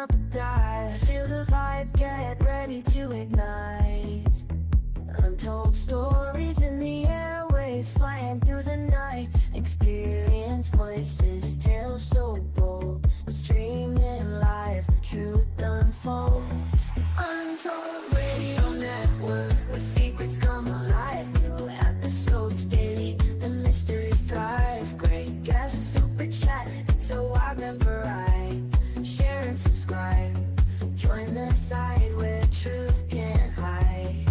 up a dive. Feel the vibe, get ready to ignite. Untold stories in the airways, flying through the night. Experience voices, tales so bold. Streaming live, the truth unfolds. Untold Radio Network, where secrets come alive. New episodes daily, the mysteries thrive. Great guests, super chat, it's so I remember I share and subscribe. Join the side where truth can't hide.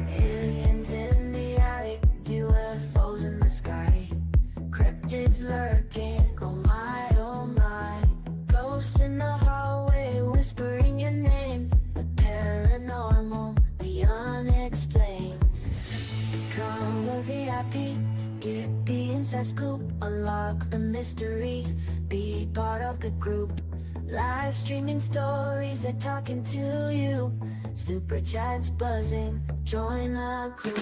Aliens in the attic, UFOs in the sky. Cryptids lurking, oh my, oh my. Ghosts in the hallway, whispering your name. The paranormal, the unexplained. Become a VIP, get the inside scoop. Unlock the mysteries, be part of the group. Live streaming stories, they're talking to you. Super chats buzzing, join the crew.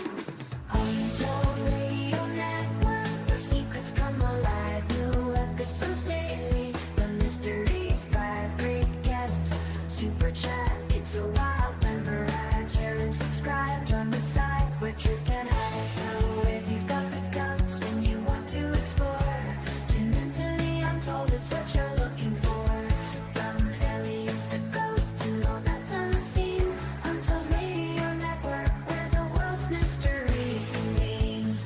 Untold Radio Network, where secrets come alive. New episodes daily, the mysteries thrive. Great guests, super chat, it's a wild member. Share and subscribe, join the side where truth can hide. So if you've got the guts and you want to explore, tune into the Untold, it's what you're looking for. From aliens to ghosts and all that's unseen. Untold Radio Network, where the world's mysteries convene.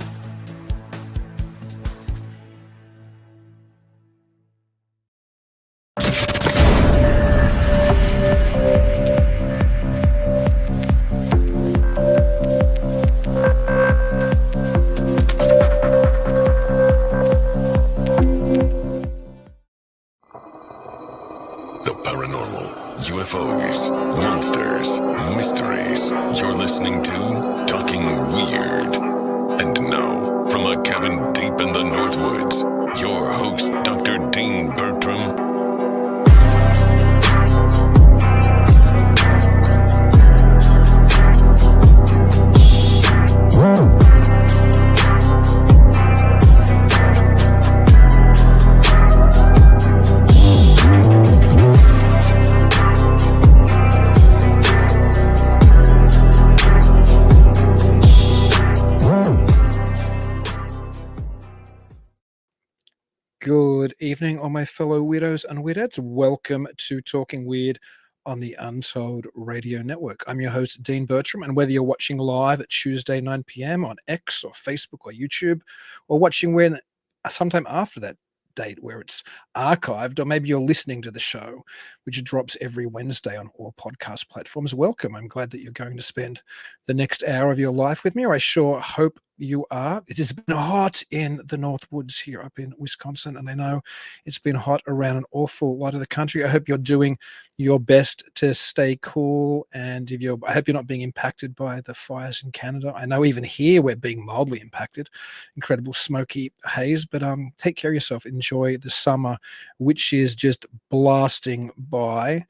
The paranormal, UFOs, monsters, mysteries. You're listening to Talking Weird. And now, from a cabin deep in the Northwoods, your host, Dr. Dean Bertram. Good evening, all my fellow weirdos and weirdettes. Welcome to Talking Weird on the Untold Radio Network. I'm your host, Dean Bertram, and whether you're watching live at Tuesday, 9 p.m. on X or Facebook or YouTube, or watching when sometime after that date where it's archived, or maybe you're listening to the show, which drops every Wednesday on all podcast platforms, welcome. I'm glad that you're going to spend the next hour of your life with me, or I sure hope you are. It has been hot in the Northwoods here up in Wisconsin, and I know it's been hot around an awful lot of the country. I hope you're doing your best to stay cool, and I hope you're not being impacted by the fires in Canada. I know even here we're being mildly impacted, incredible smoky haze, but take care of yourself. Enjoy the summer, which is just blasting by.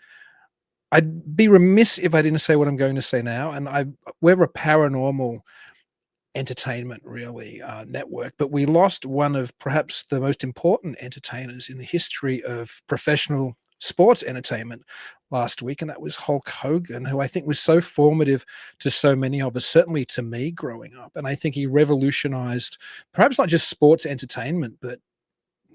I'd be remiss if I didn't say what I'm going to say now, and we're a paranormal entertainment really network, but we lost one of perhaps the most important entertainers in the history of professional sports entertainment last week, and that was Hulk Hogan, who I think was so formative to so many of us, certainly to me growing up. And I think he revolutionized perhaps not just sports entertainment, but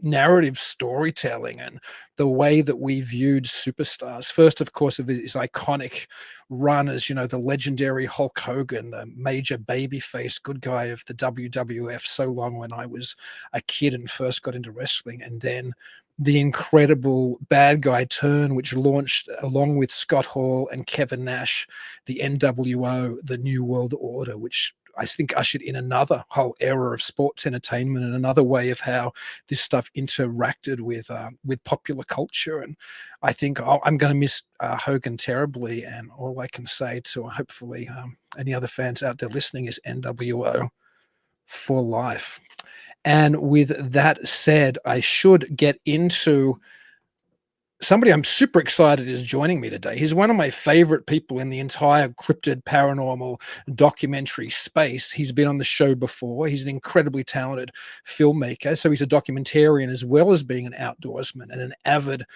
narrative storytelling and the way that we viewed superstars. First, of course, of his iconic run as, the legendary Hulk Hogan, the major babyface good guy of the WWF so long when I was a kid and first got into wrestling. And then the incredible bad guy turn, which launched along with Scott Hall and Kevin Nash, the NWO, the New World Order, which I think ushered in another whole era of sports entertainment and another way of how this stuff interacted with popular culture. And I think I'm going to miss Hogan terribly. And all I can say to hopefully any other fans out there listening is NWO for life. And with that said, I should get into somebody I'm super excited is joining me today. He's one of my favorite people in the entire cryptid paranormal documentary space. He's been on the show before. He's an incredibly talented filmmaker. So he's a documentarian as well as being an outdoorsman and an avid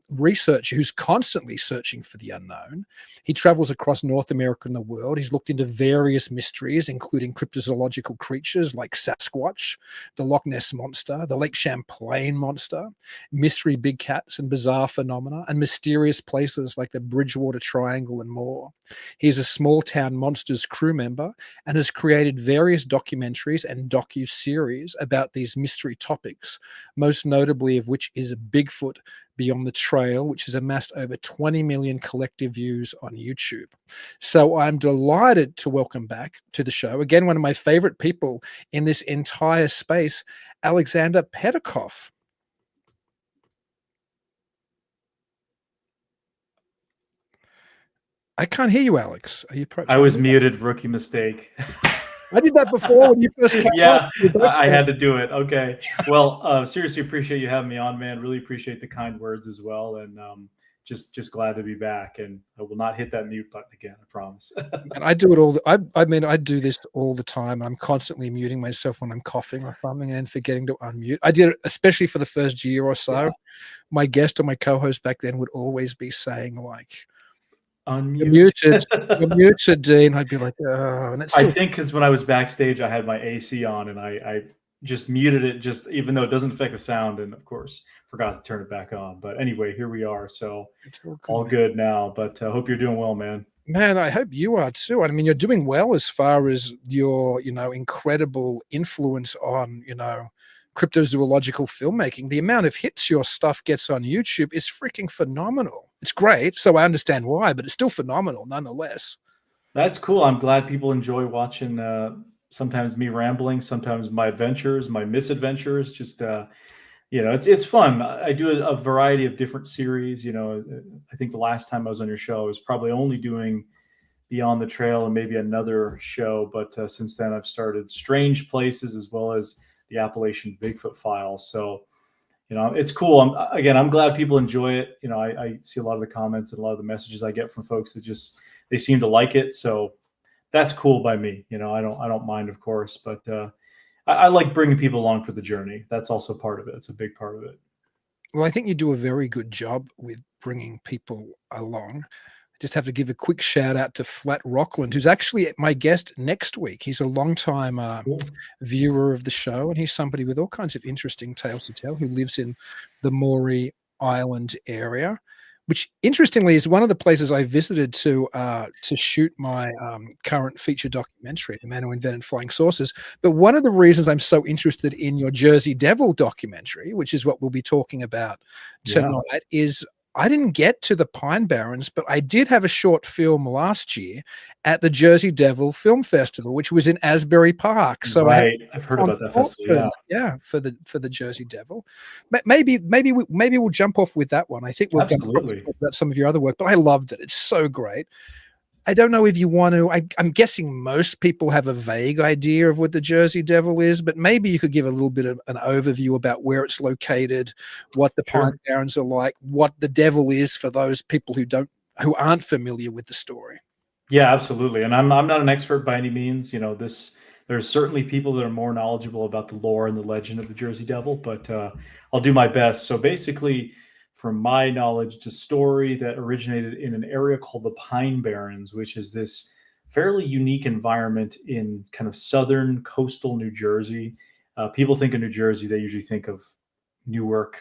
researcher who's constantly searching for the unknown. He travels across North America and the world. He's looked into various mysteries, including cryptozoological creatures like Sasquatch, the Loch Ness Monster, the Lake Champlain Monster, mystery big cats and bizarre phenomena, and mysterious places like the Bridgewater Triangle and more. He's a small town monsters crew member and has created various documentaries and docu-series about these mystery topics, most notably of which is Bigfoot Beyond the Trail, which has amassed over 20 million collective views on YouTube. So I'm delighted to welcome back to the show, again, one of my favorite people in this entire space, Aleksandar Petakov. I can't hear you, Alex. Are you perhaps I was muted, rookie mistake. I did that before when you first came Yeah, on. I had to do it. Okay. Well, seriously appreciate you having me on, man. Really appreciate the kind words as well. And just glad to be back. And I will not hit that mute button again, I promise. And I do it all. I mean, I do this all the time. I'm constantly muting myself when I'm coughing or something and forgetting to unmute. I did it especially for the first year or so. Yeah. My guest or my co-host back then would always be saying like, unmute. You're muted, Dean. I'd be like, oh. And it's still... I think because when I was backstage, I had my AC on and I just muted it, just even though it doesn't affect the sound, and of course forgot to turn it back on. But anyway, here we are. So it's all good now. But I hope you're doing well, man. Man, I hope you are too. I mean, you're doing well as far as your, incredible influence on, cryptozoological filmmaking. The amount of hits your stuff gets on YouTube is freaking phenomenal. It's great, so I understand why, but it's still phenomenal nonetheless. That's cool. I'm glad people enjoy watching sometimes me rambling, sometimes my adventures, my misadventures. Just it's fun. I do a variety of different series. I think the last time I was on your show, I was probably only doing Beyond the Trail and maybe another show, but since then I've started Strange Places as well as the Appalachian Bigfoot Files. So, it's cool. I'm glad people enjoy it. I see a lot of the comments and a lot of the messages I get from folks that they seem to like it. So that's cool by me. I don't mind, of course, but I like bringing people along for the journey. That's also part of it. It's a big part of it. Well, I think you do a very good job with bringing people along. Just have to give a quick shout out to Flat Rockland, who's actually my guest next week. He's a longtime viewer of the show, and he's somebody with all kinds of interesting tales to tell who lives in the Maury Island area, which interestingly is one of the places I visited to shoot my current feature documentary, The Man Who Invented Flying Saucers. But one of the reasons I'm so interested in your Jersey Devil documentary, which is what we'll be talking about tonight, is I didn't get to the Pine Barrens, but I did have a short film last year at the Jersey Devil Film Festival, which was in Asbury Park. So I've heard about that festival. For the Jersey Devil. Maybe we'll jump off with that one. I think we'll talk about some of your other work, but I loved it. It's so great. I don't know if you want to. I'm guessing most people have a vague idea of what the Jersey Devil is, but maybe you could give a little bit of an overview about where it's located, what the Pine Barrens are like, what the Devil is for those people who aren't familiar with the story. Yeah, absolutely. And I'm not an expert by any means. There's certainly people that are more knowledgeable about the lore and the legend of the Jersey Devil, but I'll do my best. So basically, from my knowledge, it's a story that originated in an area called the Pine Barrens, which is this fairly unique environment in kind of southern coastal New Jersey. People think of New Jersey, they usually think of Newark,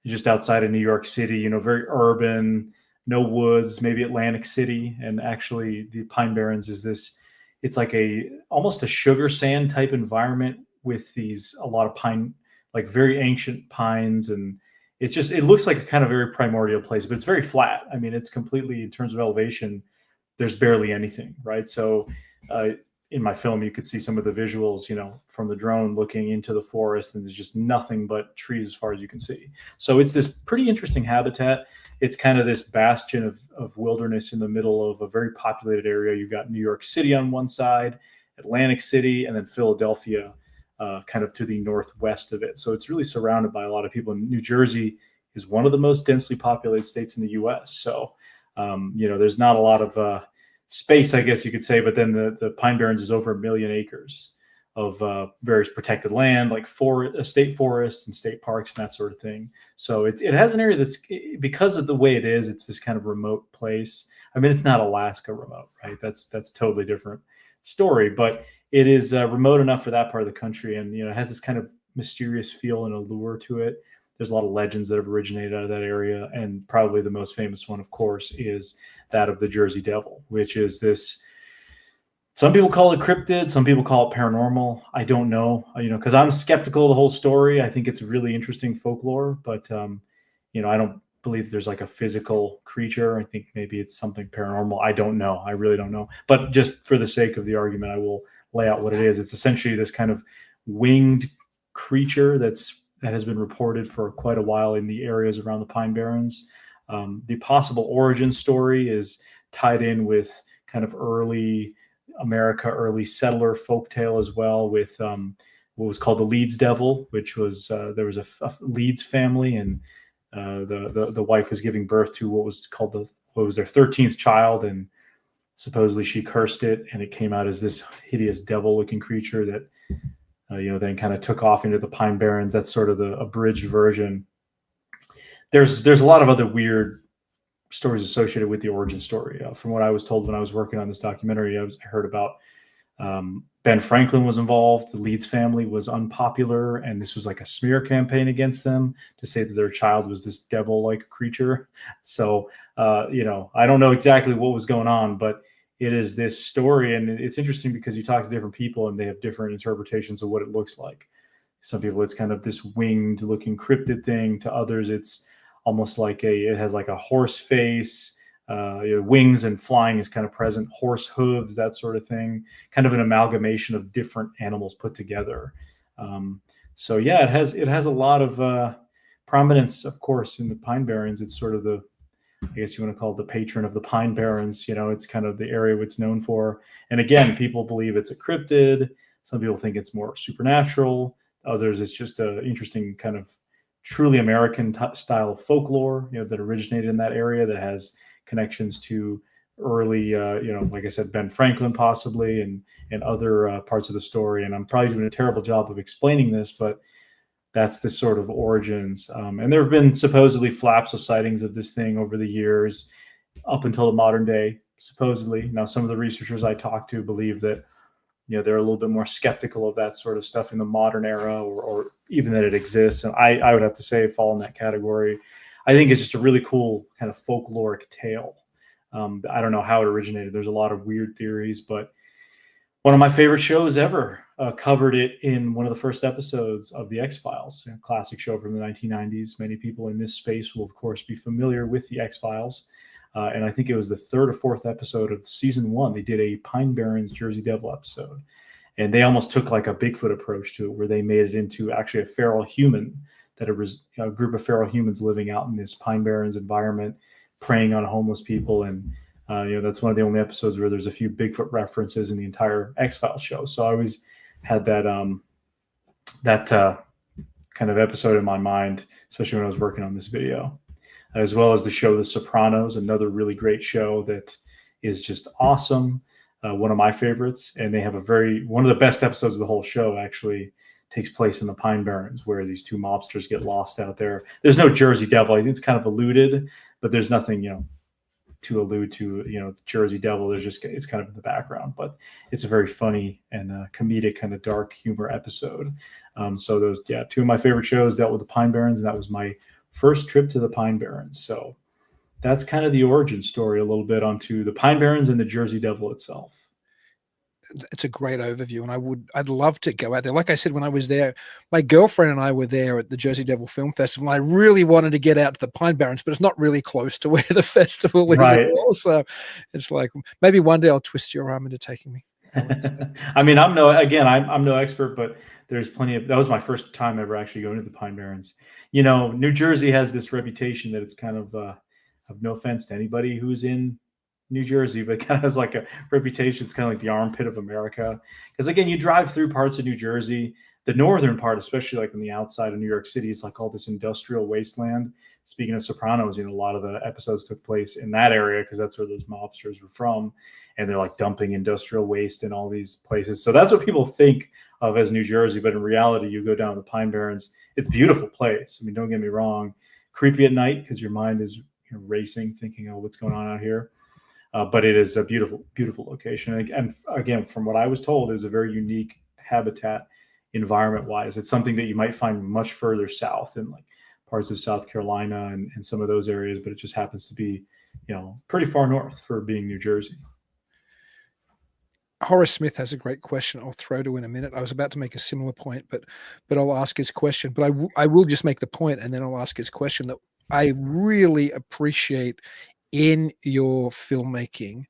just outside of New York City, very urban, no woods, maybe Atlantic City. And actually the Pine Barrens is it's like almost a sugar sand type environment with a lot of pine, like very ancient pines, and it looks like a kind of very primordial place, but it's very flat. I mean, it's completely, in terms of elevation, there's barely anything, right? So in my film, you could see some of the visuals, from the drone looking into the forest, and there's just nothing but trees as far as you can see. So it's this pretty interesting habitat. It's kind of this bastion of wilderness in the middle of a very populated area. You've got New York City on one side, Atlantic City, and then Philadelphia kind of to the northwest of it. So it's really surrounded by a lot of people. And New Jersey is one of the most densely populated states in the U.S. So, there's not a lot of space, I guess you could say, but then the Pine Barrens is over 1 million acres. various protected land, like state forests and state parks and that sort of thing. So it has an area that's, because of the way it is, it's this kind of remote place. I mean, it's not Alaska remote, right? That's totally different story, but it is remote enough for that part of the country, and it has this kind of mysterious feel and allure to it. There's a lot of legends that have originated out of that area, and probably the most famous one, of course, is that of the Jersey Devil, which is this. Some people call it cryptid. Some people call it paranormal. I don't know, because I'm skeptical of the whole story. I think it's really interesting folklore, but I don't believe there's like a physical creature. I think maybe it's something paranormal. I don't know. I really don't know. But just for the sake of the argument, I will lay out what it is. It's essentially this kind of winged creature that has been reported for quite a while in the areas around the Pine Barrens. The possible origin story is tied in with kind of early settler folktale as well, with what was called the Leeds Devil, which was there was a Leeds family, and the wife was giving birth to what was their 13th child, and supposedly she cursed it, and it came out as this hideous devil-looking creature that then kind of took off into the Pine Barrens. That's sort of the abridged version. There's a lot of other weird stories associated with the origin story. From what I was told when I was working on this documentary, I heard about Ben Franklin was involved. The Leeds family was unpopular, and this was like a smear campaign against them to say that their child was this devil-like creature. So, I don't know exactly what was going on, but it is this story, and it's interesting because you talk to different people and they have different interpretations of what it looks like. Some people, it's kind of this winged-looking cryptid thing. To others, it's almost like it has like a horse face, wings and flying is kind of present, horse hooves, that sort of thing, kind of an amalgamation of different animals put together. So yeah, it has a lot of prominence, of course, in the Pine Barrens. It's sort of I guess you want to call it the patron of the Pine Barrens. It's kind of the area it's known for. And again, people believe it's a cryptid. Some people think it's more supernatural. Others, it's just an interesting kind of truly American style of folklore, that originated in that area, that has connections to early, like I said, Ben Franklin possibly, and other parts of the story. And I'm probably doing a terrible job of explaining this, but that's the sort of origins. And there have been supposedly flaps of sightings of this thing over the years, up until the modern day, supposedly. Now, some of the researchers I talked to believe that they're a little bit more skeptical of that sort of stuff in the modern era, or even that it exists. And I would have to say fall in that category. I think it's just a really cool kind of folkloric tale. I don't know how it originated. There's a lot of weird theories, but one of my favorite shows ever covered it in one of the first episodes of The X-Files, a classic show from the 1990s. Many people in this space will, of course, be familiar with The X-Files. And I think it was the third or fourth episode of season 1. They did a Pine Barrens Jersey Devil episode. And they almost took like a Bigfoot approach to it, where they made it into actually a feral human, that it was a group of feral humans living out in this Pine Barrens environment, preying on homeless people. And, that's one of the only episodes where there's a few Bigfoot references in the entire X-Files show. So I always had that kind of episode in my mind, especially when I was working on this video. As well as the show The Sopranos, another really great show that is just awesome. One of my favorites. And they have one of the best episodes of the whole show actually takes place in the Pine Barrens, where these two mobsters get lost out there. There's no Jersey Devil. I think it's kind of alluded, but there's nothing, to allude to, the Jersey Devil. It's kind of in the background, but it's a very funny and comedic kind of dark humor episode. So those, two of my favorite shows dealt with the Pine Barrens, and that was my first trip to the Pine Barrens. So that's kind of the origin story a little bit onto the Pine Barrens and the Jersey Devil itself. It's a great overview, and I'd love to go out there. Like I said, when I was there, my girlfriend and I were there at the Jersey Devil Film Festival, and I really wanted to get out to the Pine Barrens, but it's not really close to where the festival is at all. So it's like, maybe one day I'll twist your arm into taking me. I mean, I'm no expert, but there's plenty of, that was my first time ever actually going to the Pine Barrens. New Jersey has this reputation that it's kind of no offense to anybody who's in New Jersey, but kind of has like a reputation. It's kind of like the armpit of America. Because again, you drive through parts of New Jersey the northern part, especially like on the outside of New York City, is like all this industrial wasteland. Speaking of Sopranos, a lot of the episodes took place in that area because that's where those mobsters were from, and they're like dumping industrial waste in all these places. So that's what people think of as New Jersey, but in reality, you go down to the Pine Barrens, it's a beautiful place. I mean, don't get me wrong, creepy at night because your mind is racing, thinking, oh, what's going on out here? But it is a beautiful, beautiful location. And again, from what I was told, it was a very unique habitat environment-wise. It's something that you might find much further south in like parts of South Carolina and some of those areas, but it just happens to be, pretty far north for being New Jersey. Horace Smith has a great question I'll throw to in a minute. I was about to make a similar point, but I'll ask his question. But I will just make the point, and then I'll ask his question that I really appreciate in your filmmaking,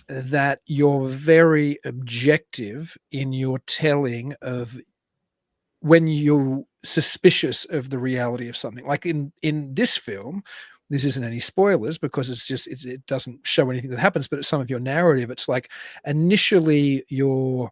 that you're very objective in your telling of when you're suspicious of the reality of something. Like in this film, this isn't any spoilers because it doesn't show anything that happens, but it's some of your narrative. It's like initially you're,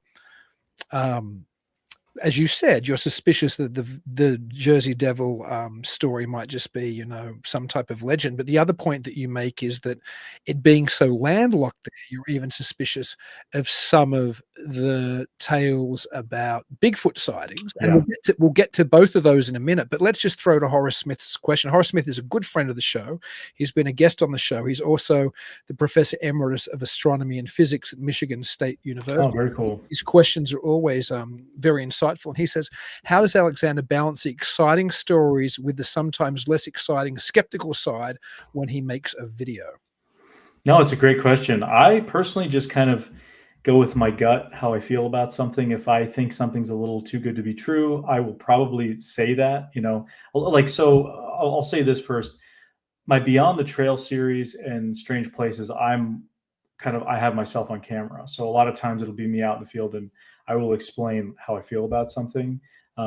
as you said, you're suspicious that the Jersey Devil story might just be, some type of legend. But the other point that you make is that it being so landlocked there, you're even suspicious of some of the tales about Bigfoot sightings. And we'll get to both of those in a minute. But let's just throw to Horace Smith's question. Horace Smith is a good friend of the show. He's been a guest on the show. He's also the Professor Emeritus of Astronomy and Physics at Michigan State University. Oh, very cool. His questions are always very insightful. And he says, how does Alexander balance the exciting stories with the sometimes less exciting skeptical side when he makes a video? No, it's a great question. I personally just kind of go with my gut, how I feel about something. If I think something's a little too good to be true, I will probably say that, I'll say this first. My Beyond the Trail series and Strange Places, I have myself on camera. So a lot of times it'll be me out in the field and I will explain how I feel about something.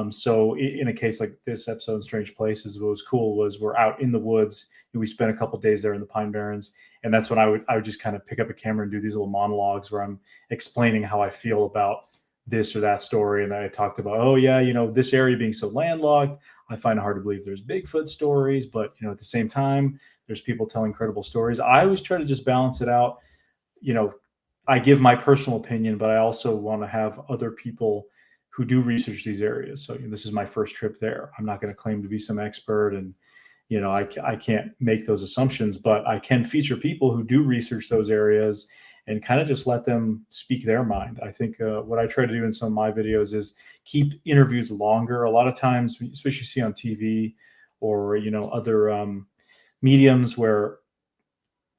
So in a case like this episode in Strange Places, what was cool was we're out in the woods and we spent a couple of days there in the Pine Barrens. And that's when I would just kind of pick up a camera and do these little monologues where I'm explaining how I feel about this or that story. And I talked about, this area being so landlocked, I find it hard to believe there's Bigfoot stories, but at the same time, there's people telling credible stories. I always try to just balance it out. I give my personal opinion, but I also want to have other people who do research these areas. So this is my first trip there. I'm not going to claim to be some expert and, I can't make those assumptions, but I can feature people who do research those areas and kind of just let them speak their mind. I think what I try to do in some of my videos is keep interviews longer. A lot of times, especially you see on TV or, other mediums where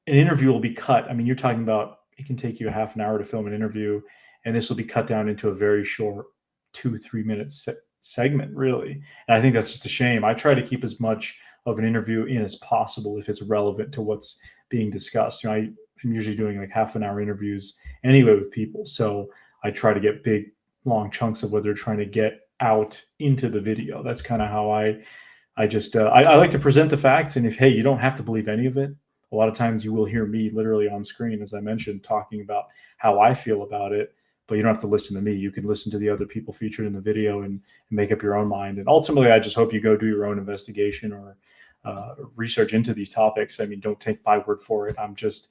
an interview will be cut. I mean, you're talking about, it can take you a half an hour to film an interview, and this will be cut down into a very short 2-3 minute segment, really. And I think that's just a shame. I try to keep as much of an interview in as possible if it's relevant to what's being discussed. I'm usually doing like half an hour interviews anyway with people. So I try to get big, long chunks of what they're trying to get out into the video. That's kind of how I like to present the facts. And if, hey, you don't have to believe any of it. A lot of times you will hear me literally on screen, as I mentioned, talking about how I feel about it, but you don't have to listen to me. You can listen to the other people featured in the video and make up your own mind. And ultimately, I just hope you go do your own investigation or research into these topics. I mean, don't take my word for it. I'm just,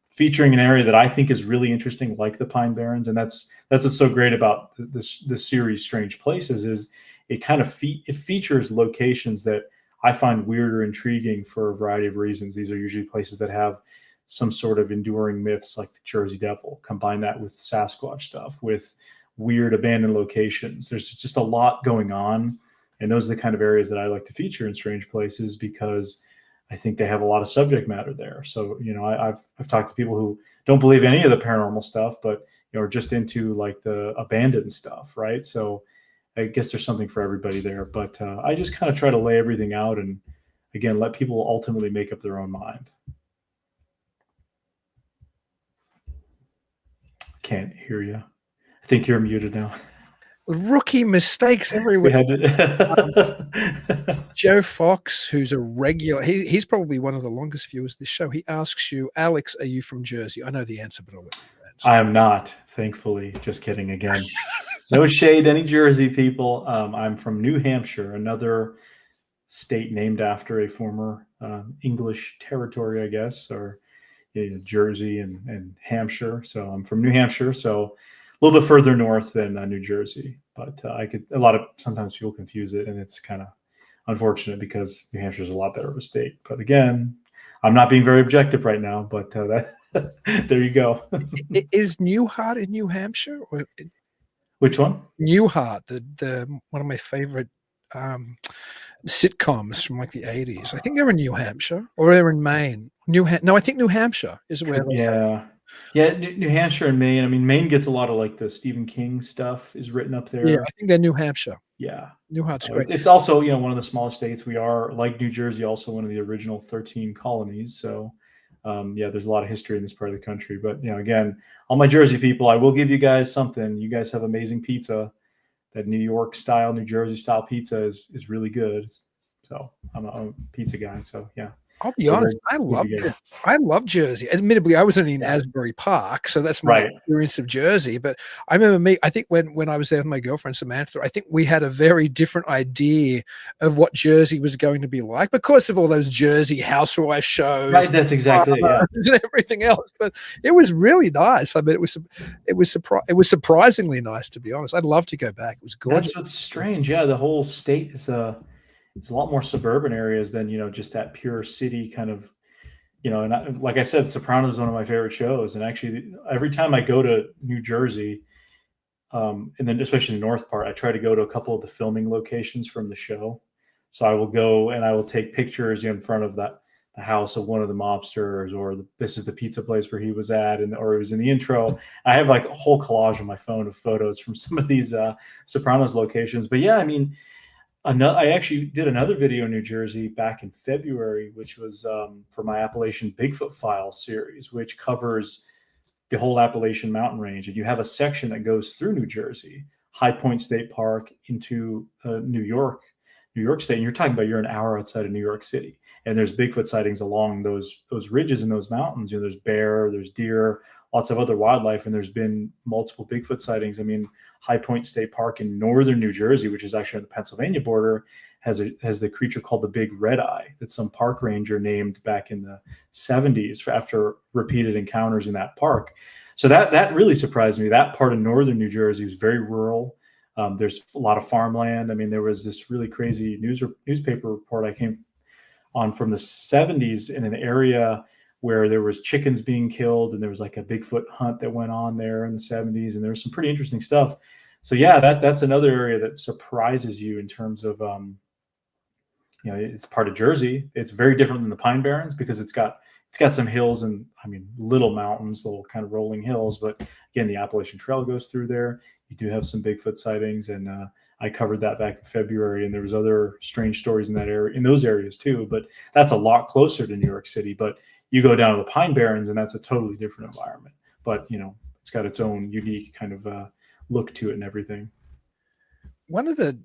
featuring an area that I think is really interesting, like the Pine Barrens. And that's what's so great about this series, Strange Places, is it kind of it features locations that I find weird or intriguing for a variety of reasons. These are usually places that have some sort of enduring myths like the Jersey Devil. Combine that with Sasquatch stuff, with weird abandoned locations. There's just a lot going on. And those are the kind of areas that I like to feature in Strange Places because I think they have a lot of subject matter there. So, I've talked to people who don't believe any of the paranormal stuff, but, are just into like the abandoned stuff, right? So I guess there's something for everybody there, but I just kind of try to lay everything out and, again, let people ultimately make up their own mind. Can't hear you. I think you're muted now. Rookie mistakes everywhere. Joe Fox, who's a regular, he's probably one of the longest viewers of this show. He asks you, Alex, are you from Jersey? I know the answer, but I'll let you answer. I am not, thankfully. Just kidding again. No shade, any Jersey people. I'm from New Hampshire, another state named after a former English territory, I guess, or Jersey and Hampshire. So I'm from New Hampshire, so a little bit further north than New Jersey. But sometimes people confuse it, and it's kind of unfortunate because New Hampshire is a lot better of a state. But again, I'm not being very objective right now, but there you go. Is Newhart in New Hampshire? Or Which one? Newhart, the one of my favorite sitcoms from like the 80s. I think they're in New Hampshire or they're in Maine. No, I think New Hampshire is where New Hampshire and Maine. I mean, Maine gets a lot of like the Stephen King stuff is written up there. Yeah, I think they're New Hampshire. Yeah. Newhart's great. It's also, one of the smallest states. We are, like New Jersey, also one of the original 13 colonies. So, there's a lot of history in this part of the country. But, again, all my Jersey people, I will give you guys something. You guys have amazing pizza. That New York style, New Jersey style pizza is really good. So I'm a pizza guy. So, yeah. I'll be honest, I love Jersey. Admittedly, I wasn't in Asbury Park, so that's my experience of Jersey. But I remember I think when I was there with my girlfriend Samantha, I think we had a very different idea of what Jersey was going to be like because of all those Jersey housewife shows. Right, that's exactly it. And everything else. But it was really nice. I mean, it was surprisingly nice, to be honest. I'd love to go back. It was gorgeous. That's what's strange. Yeah, the whole state is it's a lot more suburban areas than, just that pure city kind of, and like I said, Sopranos is one of my favorite shows. And actually every time I go to New Jersey, and then especially the north part, I try to go to a couple of the filming locations from the show. So I will go and I will take pictures in front of the house of one of the mobsters, or this is the pizza place where he was at, or it was in the intro. I have like a whole collage on my phone of photos from some of these Sopranos locations. But yeah, I mean, I actually did another video in New Jersey back in February, which was for my Appalachian Bigfoot Files series, which covers the whole Appalachian mountain range. And you have a section that goes through New Jersey, High Point State Park into New York State. And you're an hour outside of New York City. And there's Bigfoot sightings along those ridges and those mountains. There's bear, there's deer, lots of other wildlife. And there's been multiple Bigfoot sightings. I mean, High Point State Park in northern New Jersey, which is actually on the Pennsylvania border, has the creature called the big red eye that some park ranger named back in the 70s after repeated encounters in that park. So that really surprised me. That part of northern New Jersey was very rural. There's a lot of farmland. I mean, there was this really crazy newspaper report I came on from the 70s in an area where there was chickens being killed, and there was like a Bigfoot hunt that went on there in the 70s, and there was some pretty interesting stuff. So yeah, that's another area that surprises you in terms of, it's part of Jersey. It's very different than the Pine Barrens because it's got some hills and, I mean, little mountains, little kind of rolling hills. But again, the Appalachian Trail goes through there. You do have some Bigfoot sightings, and I covered that back in February, and there was other strange stories in that area, in those areas too. But that's a lot closer to New York City. But you go down to the Pine Barrens, and that's a totally different environment. But it's got its own unique kind of look to it and everything. One of the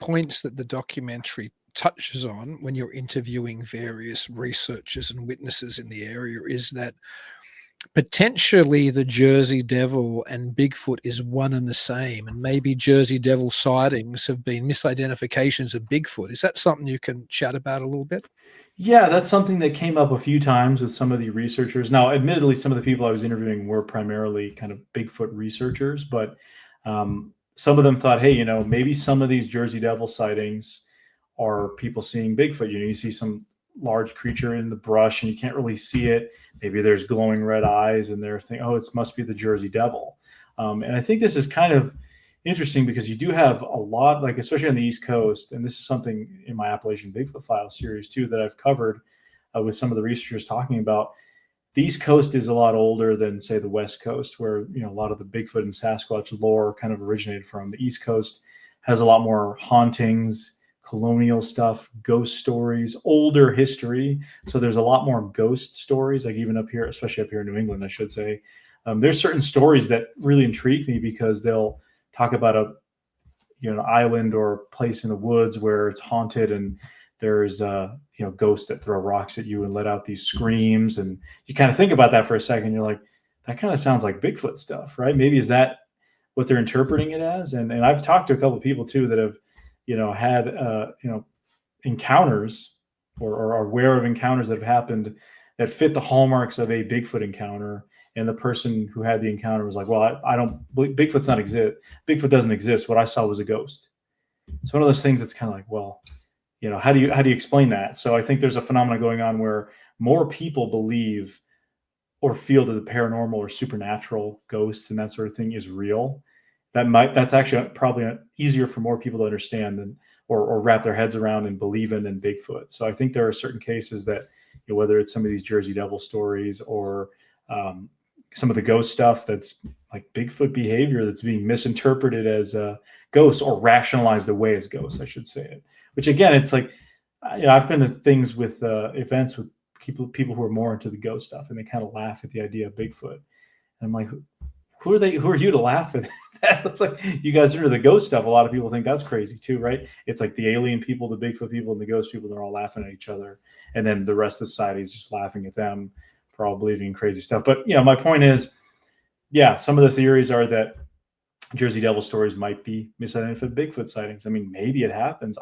points that the documentary touches on when you're interviewing various researchers and witnesses in the area is that potentially the Jersey Devil and Bigfoot is one and the same, and maybe Jersey Devil sightings have been misidentifications of Bigfoot. Is that something you can chat about a little bit? Yeah, that's something that came up a few times with some of the researchers. Now, admittedly, some of the people I was interviewing were primarily kind of Bigfoot researchers, but some of them thought, hey, maybe some of these Jersey Devil sightings are people seeing Bigfoot. You see some large creature in the brush and you can't really see it. Maybe there's glowing red eyes and they're thinking, oh, it must be the Jersey Devil. And I think this is kind of interesting because you do have a lot, like especially on the East Coast, and this is something in my Appalachian Bigfoot Files series too that I've covered with some of the researchers talking about. The East Coast is a lot older than, say, the West Coast, where a lot of the Bigfoot and Sasquatch lore kind of originated from. The East Coast has a lot more hauntings, colonial stuff, ghost stories, older history. So there's a lot more ghost stories, like even up here, especially up here in New England, I should say. There's certain stories that really intrigue me because they'll talk about an island or a place in the woods where it's haunted and there's ghosts that throw rocks at you and let out these screams. And you kind of think about that for a second. You're like, that kind of sounds like Bigfoot stuff, right? Maybe is that what they're interpreting it as. And I've talked to a couple of people too that have, had, encounters or are aware of encounters that have happened that fit the hallmarks of a Bigfoot encounter. And the person who had the encounter was like, well, I don't, Bigfoot doesn't exist. What I saw was a ghost. It's one of those things that's kind of like, well, how do you explain that? So I think there's a phenomenon going on where more people believe or feel that the paranormal or supernatural, ghosts and that sort of thing is real. That's actually probably easier for more people to understand than or wrap their heads around and believe in than Bigfoot. So I think there are certain cases that, whether it's some of these Jersey Devil stories or some of the ghost stuff that's like Bigfoot behavior that's being misinterpreted as ghosts or rationalized away as ghosts, I should say it. Which again, it's like, I've been to things with events with people who are more into the ghost stuff, and they kind of laugh at the idea of Bigfoot. And I'm like, who are you to laugh at that? It's like, you guys are into the ghost stuff. A lot of people think that's crazy too, right? It's like the alien people, the Bigfoot people, and the ghost people, they're all laughing at each other. And then the rest of society is just laughing at them for all believing in crazy stuff. But, my point is, some of the theories are that Jersey Devil stories might be misidentified Bigfoot sightings. I mean, maybe it happens.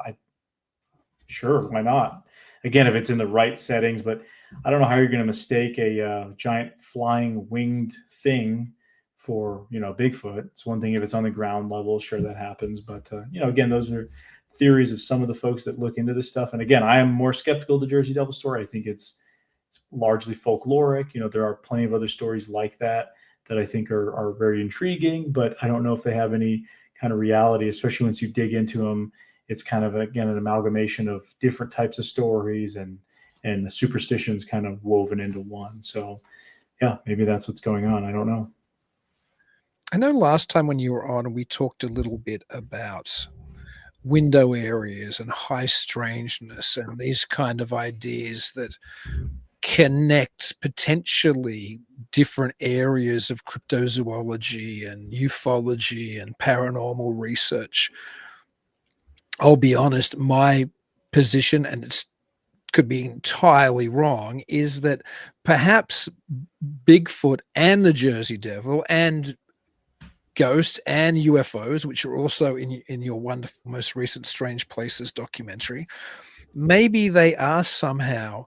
Sure, why not? Again, if it's in the right settings, but I don't know how you're going to mistake a giant flying winged thing for, Bigfoot. It's one thing if it's on the ground level, sure, that happens. But, again, those are theories of some of the folks that look into this stuff. And again, I am more skeptical of the Jersey Devil story. I think it's largely folkloric. There are plenty of other stories like that I think are very intriguing, but I don't know if they have any kind of reality, especially once you dig into them. It's kind of, again, an amalgamation of different types of stories and the superstitions kind of woven into one. So, maybe that's what's going on. I don't know. I know last time when you were on, we talked a little bit about window areas and high strangeness and these kind of ideas that connect potentially different areas of cryptozoology and ufology and paranormal research. I'll be honest, my position, and it could be entirely wrong, is that perhaps Bigfoot and the Jersey Devil and ghosts and UFOs, which are also in your wonderful, most recent Strange Places documentary, maybe they are somehow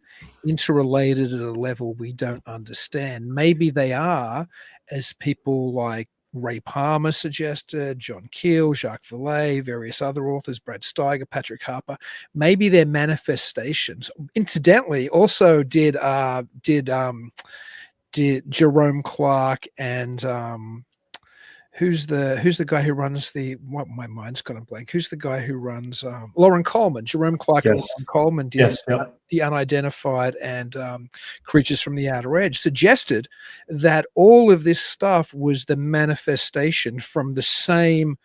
interrelated at a level we don't understand. Maybe they are, as people like Ray Palmer suggested, John Keel, Jacques Vallée, various other authors, Brad Steiger, Patrick Harper. Maybe they're manifestations. Incidentally, also did Jerome Clark and who's the guy who runs my mind's gone blank. Who's the guy who runs Lauren Coleman? Jerome Clark and Lauren Coleman did the Unidentified and Creatures from the Outer Edge, suggested that all of this stuff was the manifestation from the same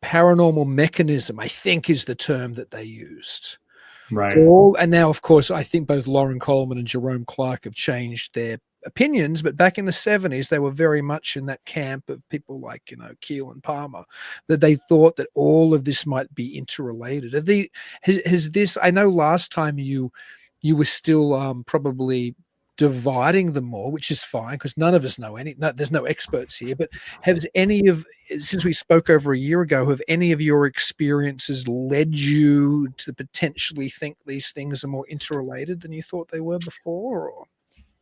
paranormal mechanism, I think is the term that they used. Right. And now, of course, I think both Lauren Coleman and Jerome Clark have changed their opinions, but back in the 70s, they were very much in that camp of people like, Keel and Palmer, that they thought that all of this might be interrelated. Has this, I know last time you were still probably dividing them more, which is fine because none of us know there's no experts here, but since we spoke over a year ago, have any of your experiences led you to potentially think these things are more interrelated than you thought they were before? Or?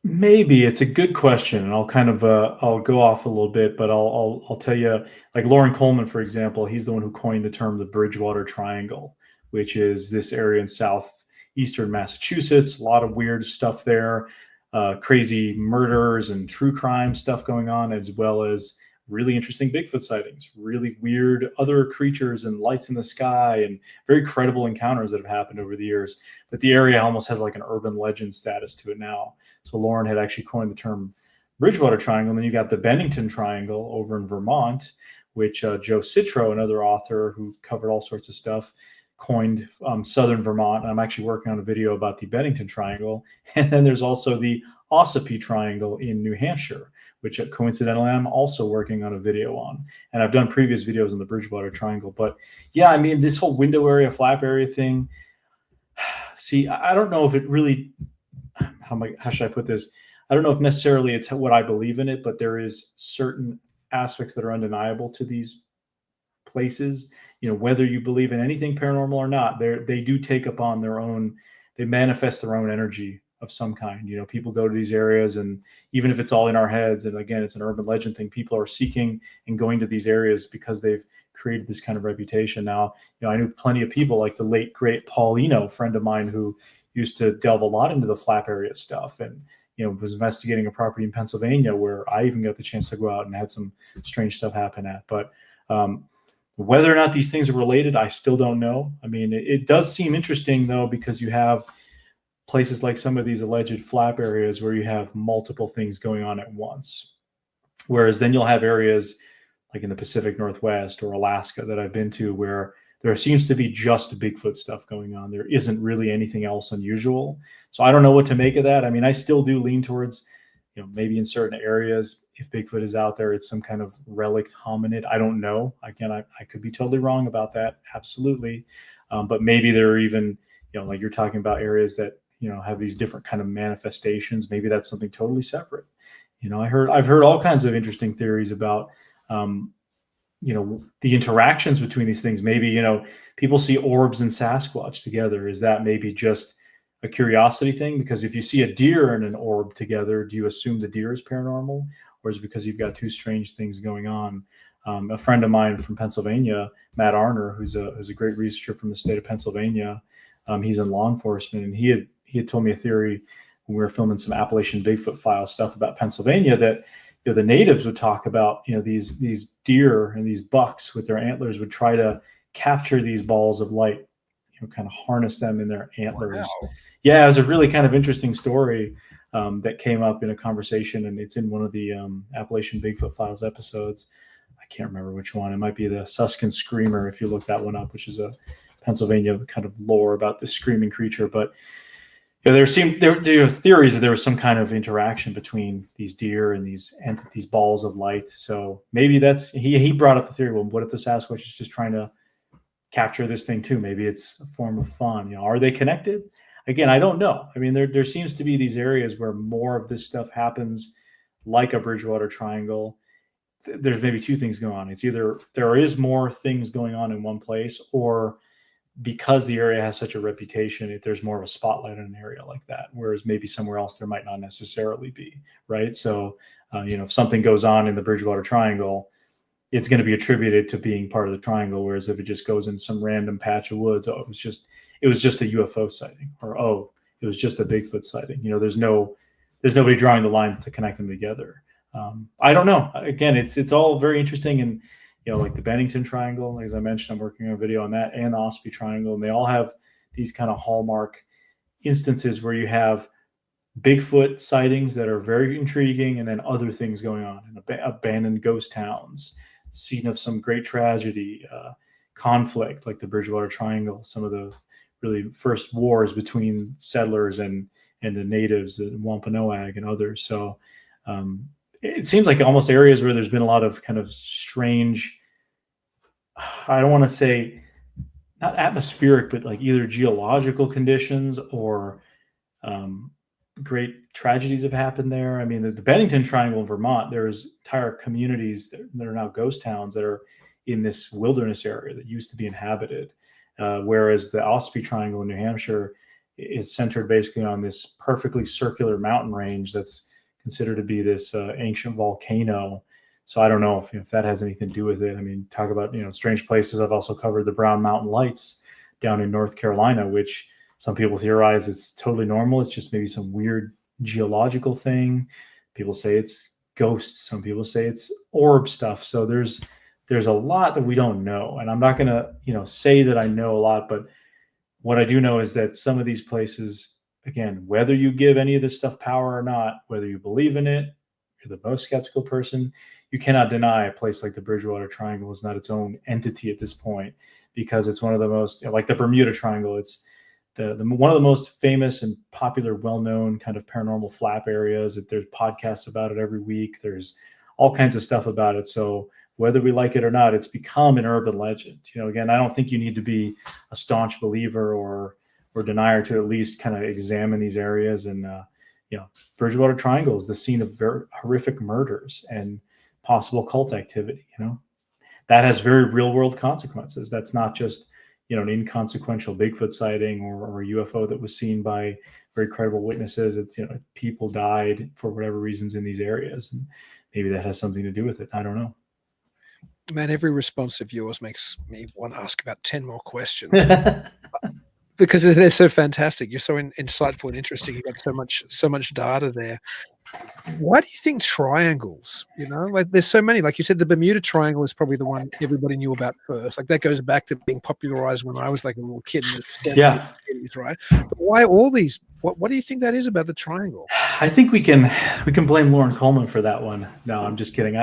Maybe. It's a good question, and I'll kind of I'll go off a little bit, but I'll tell you, like Lauren Coleman, for example, he's the one who coined the term the Bridgewater Triangle, which is this area in southeastern Massachusetts. A lot of weird stuff there, crazy murders and true crime stuff going on, as well as really interesting Bigfoot sightings, really weird other creatures and lights in the sky, and very credible encounters that have happened over the years. But the area almost has like an urban legend status to it now. So Lauren had actually coined the term Bridgewater Triangle. And then you got the Bennington Triangle over in Vermont, which Joe Citro, another author who covered all sorts of stuff, coined southern Vermont. And I'm actually working on a video about the Bennington Triangle. And then there's also the Ossipee Triangle in New Hampshire, which coincidentally I'm also working on a video on. And I've done previous videos on the Bridgewater Triangle. But yeah, I mean, this whole window area, flap area thing, see, I don't know if it really, how should I put this? I don't know if necessarily it's what I believe in it, but there is certain aspects that are undeniable to these places. Whether you believe in anything paranormal or not, they do take upon their own, they manifest their own energy of some kind. People go to these areas, and even if it's all in our heads, and again, it's an urban legend thing, people are seeking and going to these areas because they've created this kind of reputation. Now, I knew plenty of people like the late great Paul Eno, friend of mine, who used to delve a lot into the flap area stuff, and was investigating a property in Pennsylvania where I even got the chance to go out and had some strange stuff happen at. But whether or not these things are related, I still don't know. I mean, it does seem interesting, though, because you have places like some of these alleged flap areas where you have multiple things going on at once. Whereas then you'll have areas like in the Pacific Northwest or Alaska that I've been to where there seems to be just Bigfoot stuff going on. There isn't really anything else unusual. So I don't know what to make of that. I mean, I still do lean towards, maybe in certain areas, if Bigfoot is out there, it's some kind of relict hominid. I don't know. Again, I could be totally wrong about that. Absolutely. But maybe there are even, like you're talking about areas that, have these different kind of manifestations. Maybe that's something totally separate. I've heard all kinds of interesting theories about, the interactions between these things. Maybe, people see orbs and Sasquatch together. Is that maybe just a curiosity thing? Because if you see a deer and an orb together, do you assume the deer is paranormal, or is it because you've got two strange things going on? A friend of mine from Pennsylvania, Matt Arner, who's a great researcher from the state of Pennsylvania, he's in law enforcement, and he had told me a theory when we were filming some Appalachian Bigfoot file stuff about Pennsylvania that the natives would talk about, these deer and these bucks with their antlers would try to capture these balls of light, kind of harness them in their antlers. Wow. Yeah, it was a really kind of interesting story that came up in a conversation, and it's in one of the Appalachian Bigfoot Files episodes. I can't remember which one. It might be the Suskin Screamer, if you look that one up, which is a Pennsylvania kind of lore about this screaming creature. But there were theories that there was some kind of interaction between these deer and these balls of light. So maybe that's he brought up the theory. Well, what if the Sasquatch is just trying to capture this thing too? Maybe it's a form of fun. Are they connected? Again, I don't know. I mean, there seems to be these areas where more of this stuff happens, like a Bridgewater Triangle. There's maybe two things going on. It's either there is more things going on in one place, or because the area has such a reputation, there's more of a spotlight in an area like that, whereas maybe somewhere else there might not necessarily be, right? So, if something goes on in the Bridgewater Triangle, it's going to be attributed to being part of the triangle, whereas if it just goes in some random patch of woods, it was just a UFO sighting, or it was just a Bigfoot sighting. There's nobody drawing the lines to connect them together. I don't know. Again, it's all very interesting, and like the Bennington Triangle, as I mentioned, I'm working on a video on that, and the Osprey Triangle, and they all have these kind of hallmark instances where you have Bigfoot sightings that are very intriguing, and then other things going on in abandoned ghost towns, scene of some great tragedy, conflict, like the Bridgewater Triangle, some of the really first wars between settlers and the natives, the Wampanoag and others. So it seems like almost areas where there's been a lot of kind of strange, I don't want to say not atmospheric, but like either geological conditions or great tragedies have happened there. I mean, the Bennington Triangle in Vermont, there's entire communities that are now ghost towns that are in this wilderness area that used to be inhabited. Whereas the Osprey Triangle in New Hampshire is centered basically on this perfectly circular mountain range that's considered to be this ancient volcano. So I don't know if that has anything to do with it. I mean, talk about, strange places. I've also covered the Brown Mountain Lights down in North Carolina, which some people theorize it's totally normal. It's just maybe some weird geological thing. People say it's ghosts. Some people say it's orb stuff. So there's a lot that we don't know. And I'm not going to, say that I know a lot, but what I do know is that some of these places, again, whether you give any of this stuff power or not, whether you believe in it, you're the most skeptical person, you cannot deny a place like the Bridgewater Triangle is not its own entity at this point, because it's one of the most, like the Bermuda Triangle, it's the one of the most famous and popular, well-known kind of paranormal flap areas. There's podcasts about it every week. There's all kinds of stuff about it. So whether we like it or not, it's become an urban legend. Again, I don't think you need to be a staunch believer or denier to at least kind of examine these areas. And Bridgewater Triangle is the scene of very horrific murders and possible cult activity. That has very real world consequences. That's not just an inconsequential Bigfoot sighting or a UFO that was seen by very credible witnesses. It's people died for whatever reasons in these areas, and maybe that has something to do with it. I don't know. Man, every response of yours makes me want to ask about 10 more questions. Because they're so fantastic. You're so insightful and interesting. You've got so much data there. Why do you think triangles? Like there's so many. Like you said, the Bermuda Triangle is probably the one everybody knew about first. Like that goes back to being popularized when I was like a little kid in the 70s, Yeah. 80s, right? But why all these? What do you think that is about the triangle? I think we can blame Lauren Coleman for that one. No, I'm just kidding.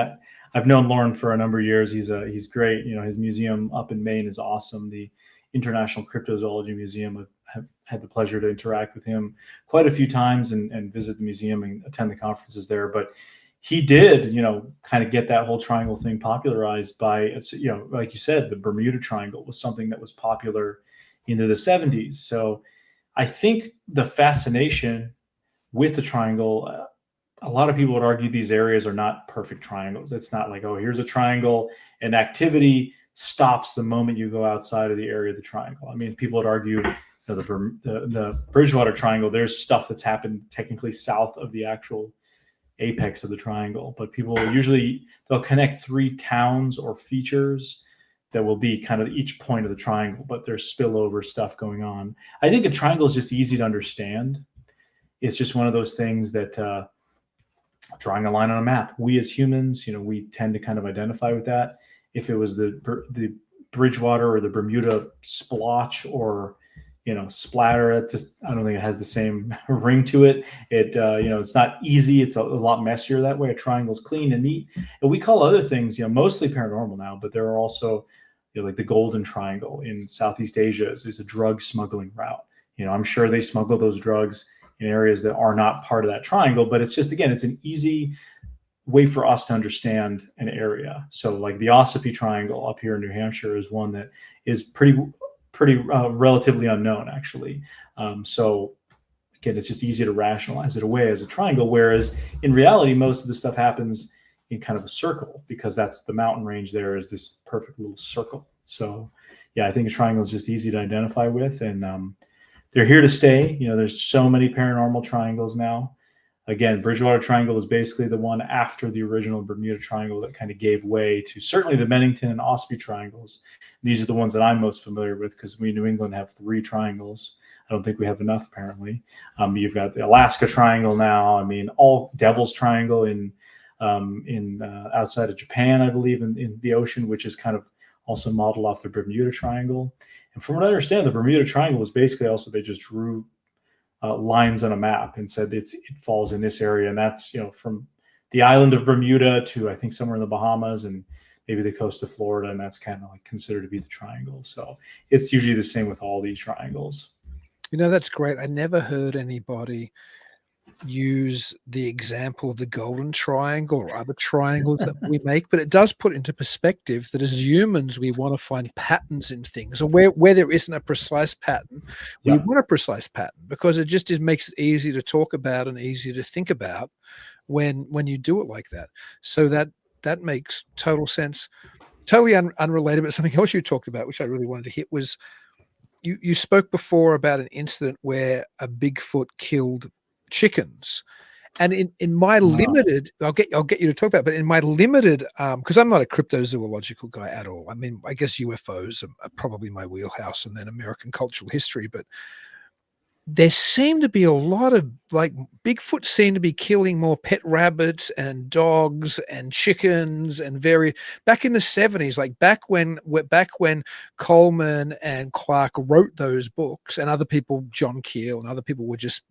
I've known Lauren for a number of years. He's great. His museum up in Maine is awesome. The International Cryptozoology Museum. I've had the pleasure to interact with him quite a few times and visit the museum and attend the conferences there. But he did, kind of get that whole triangle thing popularized by, like you said, the Bermuda Triangle was something that was popular into the 70s. So I think the fascination with the triangle, a lot of people would argue these areas are not perfect triangles. It's not like, oh, here's a triangle and activity stops the moment you go outside of the area of the triangle. I mean, people would argue the Bridgewater Triangle, there's stuff that's happened technically south of the actual apex of the triangle, but people they'll connect 3 towns or features that will be kind of each point of the triangle, but there's spillover stuff going on. I think a triangle is just easy to understand. It's just one of those things that drawing a line on a map, we as humans, we tend to kind of identify with that. If it was the Bridgewater or the Bermuda splotch or splatter, I don't think it has the same ring to it. It's not easy. It's a lot messier that way. A triangle's clean and neat. And we call other things, mostly paranormal now, but there are also, like the Golden Triangle in Southeast Asia is a drug smuggling route. I'm sure they smuggle those drugs in areas that are not part of that triangle, but it's just, again, it's an easy way for us to understand an area. So like the Ossipee Triangle up here in New Hampshire is one that is pretty relatively unknown, actually. So again, it's just easy to rationalize it away as a triangle, whereas in reality, most of the stuff happens in kind of a circle, because that's the mountain range there is this perfect little circle. So yeah, I think a triangle is just easy to identify with, and they're here to stay. There's so many paranormal triangles now. Again, Bridgewater Triangle was basically the one after the original Bermuda Triangle that kind of gave way to certainly the Bennington and Ossipee triangles. These are the ones that I'm most familiar with, because we in New England have 3 triangles. I don't think we have enough, apparently. You've got the Alaska Triangle now. I mean, all Devil's Triangle in outside of Japan, I believe, in the ocean, which is kind of also modeled off the Bermuda Triangle. And from what I understand, the Bermuda Triangle was basically also, they just drew lines on a map and said it falls in this area, and that's from the island of Bermuda to I think somewhere in the Bahamas and maybe the coast of Florida, and that's kind of like considered to be the triangle. So it's usually the same with all these triangles. That's great. I never heard anybody use the example of the Golden Triangle or other triangles that we make, but it does put into perspective that as humans we want to find patterns in things, or where there isn't a precise pattern, we want a precise pattern, because it makes it easy to talk about and easy to think about when you do it like that. So that makes total sense. Totally unrelated, but something else you talked about, which I really wanted to hit, was you spoke before about an incident where a Bigfoot killed chickens. And in my limited, I'll get you to talk about it, but in my limited, because I'm not a cryptozoological guy at all. I mean, I guess UFOs are probably my wheelhouse, and then American cultural history. But there seem to be a lot of, like, Bigfoot seem to be killing more pet rabbits and dogs and chickens and back in the 70s, like back when Coleman and Clark wrote those books, and other people, John Keel and other people, were just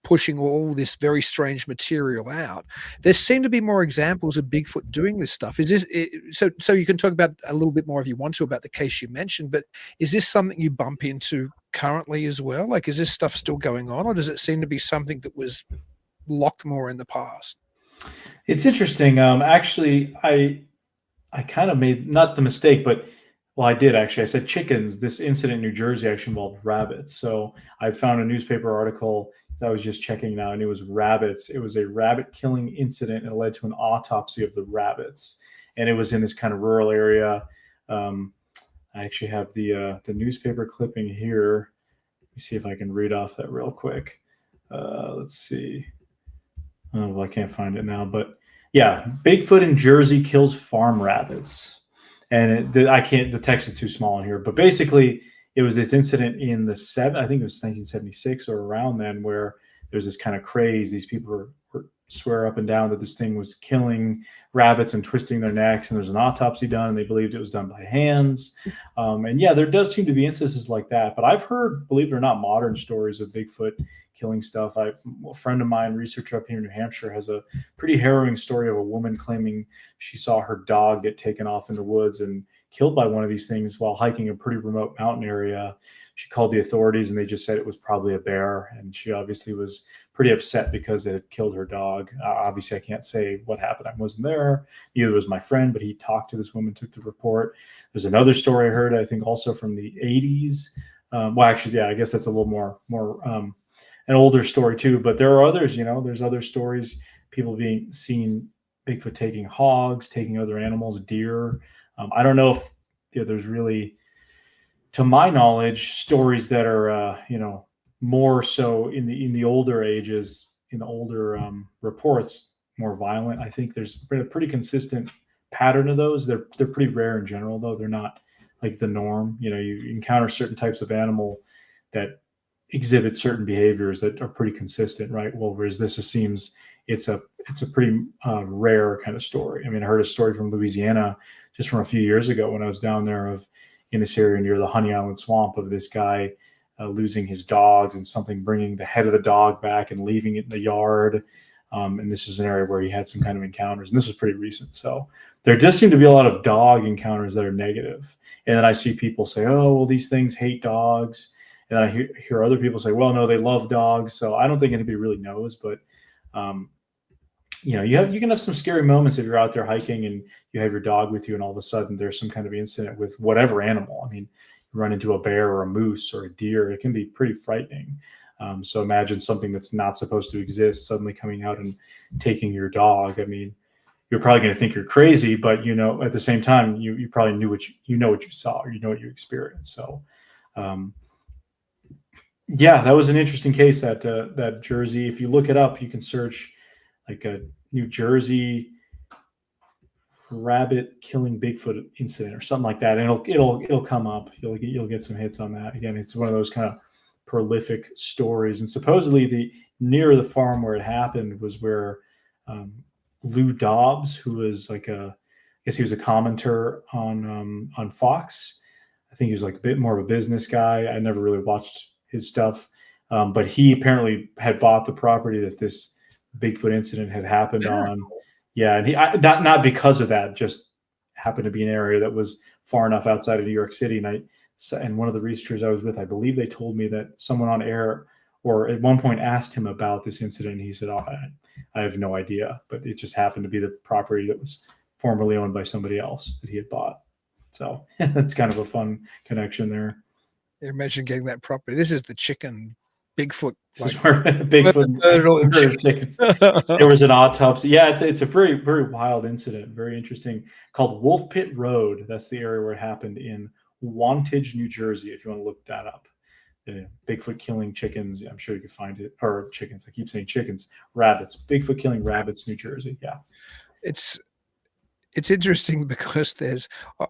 pushing all this very strange material out. There seem to be more examples of Bigfoot doing this stuff. Is this so you can talk about a little bit more if you want to about the case you mentioned, but is this something you bump into currently as well? Like, is this stuff still going on, or does it seem to be something that was locked more in the past? It's interesting. Actually, I kind of made, not the mistake, but Well, I did actually. I said chickens. This incident in New Jersey actually involved rabbits. So I found a newspaper article that I was just checking now, and it was rabbits. It was a rabbit killing incident, and it led to an autopsy of the rabbits. And it was in this kind of rural area. I actually have the newspaper clipping here. Let me see if I can read off that real quick. Let's see. Oh, well, I can't find it now, but yeah, Bigfoot in Jersey kills farm rabbits. And I can't, the text is too small in here, but basically it was this incident in I think it was 1976 or around then, where there's this kind of craze. These people were swear up and down that this thing was killing rabbits and twisting their necks. And there's an autopsy done, and they believed it was done by hands. And yeah, there does seem to be instances like that, but I've heard, believe it or not, modern stories of Bigfoot killing stuff. A friend of mine, researcher up here in New Hampshire, has a pretty harrowing story of a woman claiming she saw her dog get taken off in the woods and killed by one of these things while hiking a pretty remote mountain area. She called the authorities, and they just said it was probably a bear. And she obviously was pretty upset because it had killed her dog. Obviously, I can't say what happened. I wasn't there. Neither was my friend, but he talked to this woman, took the report. There's another story I heard, I think also from the 80s. Well, actually, yeah, I guess that's a little more an older story too, but there are others, there's other stories, people being seen Bigfoot taking hogs, taking other animals, deer. I don't know if there's really, to my knowledge, stories that are, more so in the older ages, in the older reports, more violent. I think there's been a pretty consistent pattern of those. They're pretty rare in general, though. They're not like the norm. You encounter certain types of animal that exhibit certain behaviors that are pretty consistent, right? Well, whereas this seems it's a pretty rare kind of story. I mean, I heard a story from Louisiana just from a few years ago when I was down there in this area near the Honey Island Swamp, of this guy losing his dogs and something bringing the head of the dog back and leaving it in the yard. And this is an area where he had some kind of encounters, and this was pretty recent. So there does seem to be a lot of dog encounters that are negative. And then I see people say, oh, well, these things hate dogs. And I hear other people say, well, no, they love dogs. So I don't think anybody really knows, but you can have some scary moments if you're out there hiking and you have your dog with you, and all of a sudden there's some kind of incident with whatever animal. I mean, you run into a bear or a moose or a deer, it can be pretty frightening. So imagine something that's not supposed to exist suddenly coming out and taking your dog. I mean, you're probably going to think you're crazy, but at the same time, you probably knew what you saw, or what you experienced. So, yeah, that was an interesting case, that Jersey. If you look it up, you can search like a New Jersey rabbit killing Bigfoot incident or something like that, and it'll come up. You'll get some hits on that. Again, it's one of those kind of prolific stories, and supposedly near the farm where it happened was where Lou Dobbs, who was I guess he was a commentator on Fox. I think he was like a bit more of a business guy. I never really watched his stuff, but he apparently had bought the property that this Bigfoot incident had happened on. Yeah, and he not because of that, just happened to be an area that was far enough outside of New York City. And one of the researchers I was with, I believe they told me that someone on air or at one point asked him about this incident. And he said, oh, I have no idea, but it just happened to be the property that was formerly owned by somebody else that he had bought. So that's kind of a fun connection there. Imagine getting that property. This is the chicken Bigfoot. This is where Bigfoot. There was an autopsy. Yeah, it's a very, very wild incident. Very interesting. Called Wolf Pit Road. That's the area where it happened in Wantage, New Jersey. If you want to look that up, Bigfoot killing chickens. I'm sure you can find it. Or chickens. I keep saying chickens. Rabbits. Bigfoot killing rabbits, New Jersey. Yeah. It's interesting because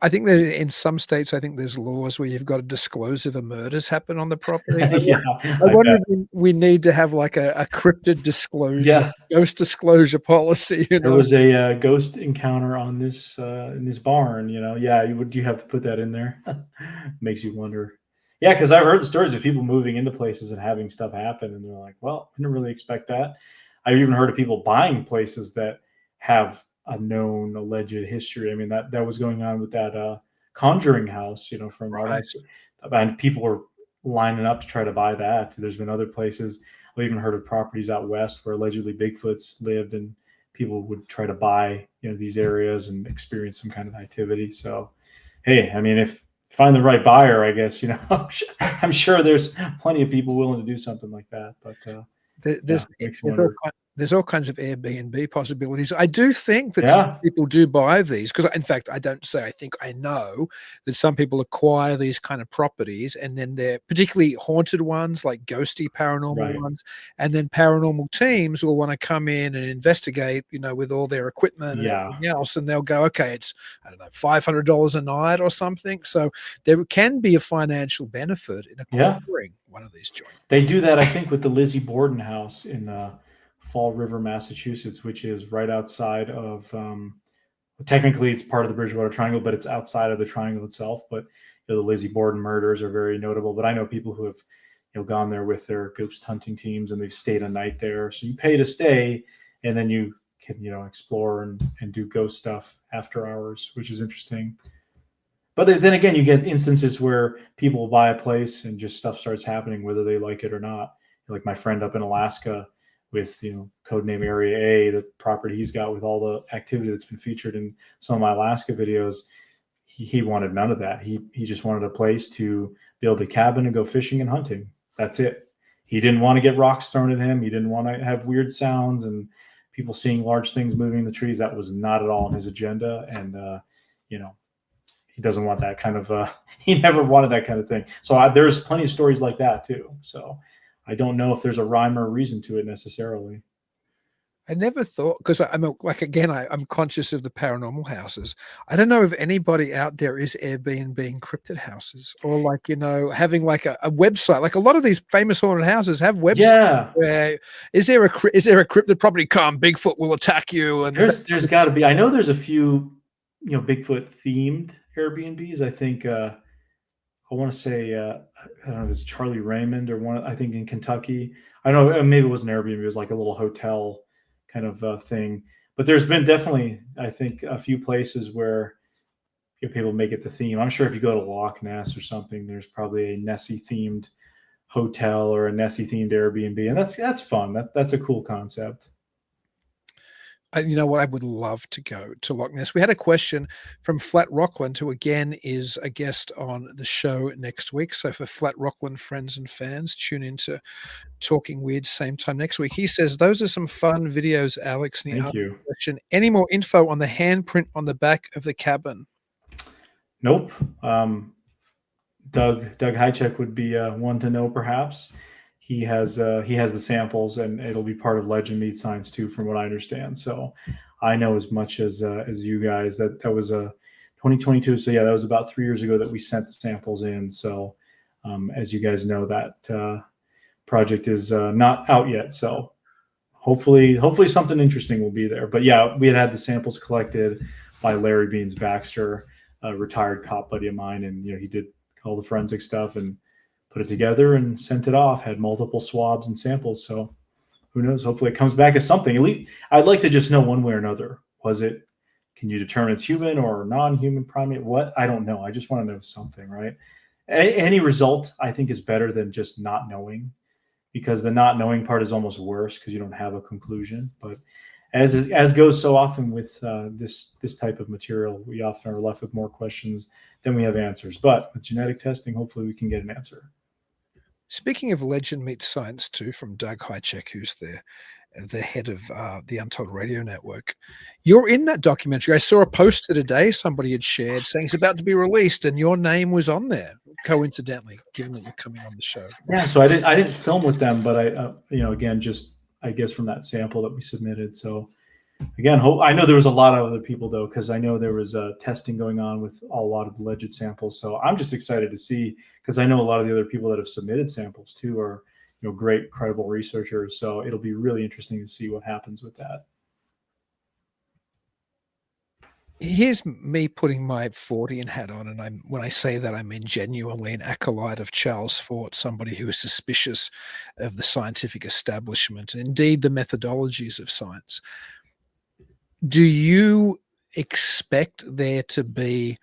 I think that in some states, I think there's laws where you've got to disclose if a murder's happened on the property. Yeah, I wonder if we need to have like a cryptid disclosure, ghost disclosure policy. There was a ghost encounter on this in this barn. Yeah, you have to put that in there. Makes you wonder. Yeah, because I've heard the stories of people moving into places and having stuff happen, and they're like, "Well, I didn't really expect that." I've even heard of people buying places that have a known alleged history. I mean, that was going on with that Conjuring house, from right. And people were lining up to try to buy that. There's been other places. I've even heard of properties out west where allegedly Bigfoots lived, and people would try to buy, these areas and experience some kind of activity. So, hey, I mean, if find the right buyer, I guess, I'm sure there's plenty of people willing to do something like that, but There's makes you wonder. there's all kinds of Airbnb possibilities. I do think that some Yeah, people do buy these because, in fact, I don't say I think I know that some people acquire these kind of properties, and then they're particularly haunted ones, like ghosty paranormal right. ones, and then paranormal teams will want to come in and investigate, with all their equipment and Yeah, everything else, and they'll go, okay, it's I don't know, $500 a night or something. So there can be a financial benefit in yeah. acquiring one of these joints. They do that, I think, with the Lizzie Borden house in Fall River, Massachusetts, which is right outside of. Technically, it's part of the Bridgewater Triangle, but it's outside of the triangle itself. But the Lizzie Borden murders are very notable. But I know people who have gone there with their ghost hunting teams, and they've stayed a night there. So you pay to stay, and then you can explore and do ghost stuff after hours, which is interesting. But then again, you get instances where people will buy a place and just stuff starts happening, whether they like it or not. Like my friend up in Alaska with, codename Area A, the property he's got with all the activity that's been featured in some of my Alaska videos. He wanted none of that. He just wanted a place to build a cabin and go fishing and hunting. That's it. He didn't want to get rocks thrown at him. He didn't want to have weird sounds and people seeing large things moving in the trees. That was not at all on his agenda. And, he doesn't want that kind of, he never wanted that kind of thing. So there's plenty of stories like that too. So I don't know if there's a rhyme or reason to it necessarily. I never thought, because I'm I'm conscious of the paranormal houses. I don't know if anybody out there is Airbnb cryptid houses or having like a website. Like a lot of these famous haunted houses have websites. Yeah. Where is there a cryptid property? Come, Bigfoot will attack you. And there's got to be. I know there's a few, Bigfoot themed Airbnbs. I think I want to say I don't know, it's Charlie Raymond or one. I think in Kentucky. I don't know, maybe it was an Airbnb. It was like a little hotel kind of thing. But there's been definitely, I think, a few places where people make it the theme. I'm sure if you go to Loch Ness or something, there's probably a Nessie themed hotel or a Nessie themed Airbnb, and that's fun. That's a cool concept. You know what? I would love to go to Loch Ness. We had a question from Flat Rockland, who again is a guest on the show next week. So for Flat Rockland friends and fans, tune into Talking Weird same time next week. He says, those are some fun videos, Alex. And he Thank asked you. the question, any more info on the handprint on the back of the cabin? Nope. Doug Hychek would be one to know, perhaps. He has the samples, and it'll be part of Legend Meets Science too, from what I understand. So I know as much as you guys. That was 2022. So yeah, that was about 3 years ago that we sent the samples in. So as you guys know, that project is not out yet. So hopefully something interesting will be there. But yeah, we had the samples collected by Larry Beans Baxter, a retired cop buddy of mine, and he did all the forensic stuff and put it together and sent it off. Had multiple swabs and samples. So who knows? Hopefully it comes back as something. At least I'd like to just know one way or another. Can you determine it's human or non-human primate? What? I don't know. I just want to know something, right? Any result I think is better than just not knowing, because the not knowing part is almost worse because you don't have a conclusion. But as goes so often with this type of material, we often are left with more questions than we have answers. But with genetic testing, hopefully we can get an answer. Speaking of Legend Meets Science too, from Doug Hychek, who's the head of the Untold Radio Network. You're in that documentary. I saw a poster today somebody had shared saying it's about to be released, and your name was on there, coincidentally, given that you're coming on the show. Yeah, so I didn't film with them, but I again, just I guess from that sample that we submitted. So again, I know there was a lot of other people though, because I know there was testing going on with a lot of the alleged samples. So I'm just excited to see, because I know a lot of the other people that have submitted samples too are great, credible researchers. So it'll be really interesting to see what happens with that. Here's me putting my Fortean hat on, and when I say that, I mean genuinely an acolyte of Charles Fort, somebody who is suspicious of the scientific establishment and indeed the methodologies of science. Do you expect there to be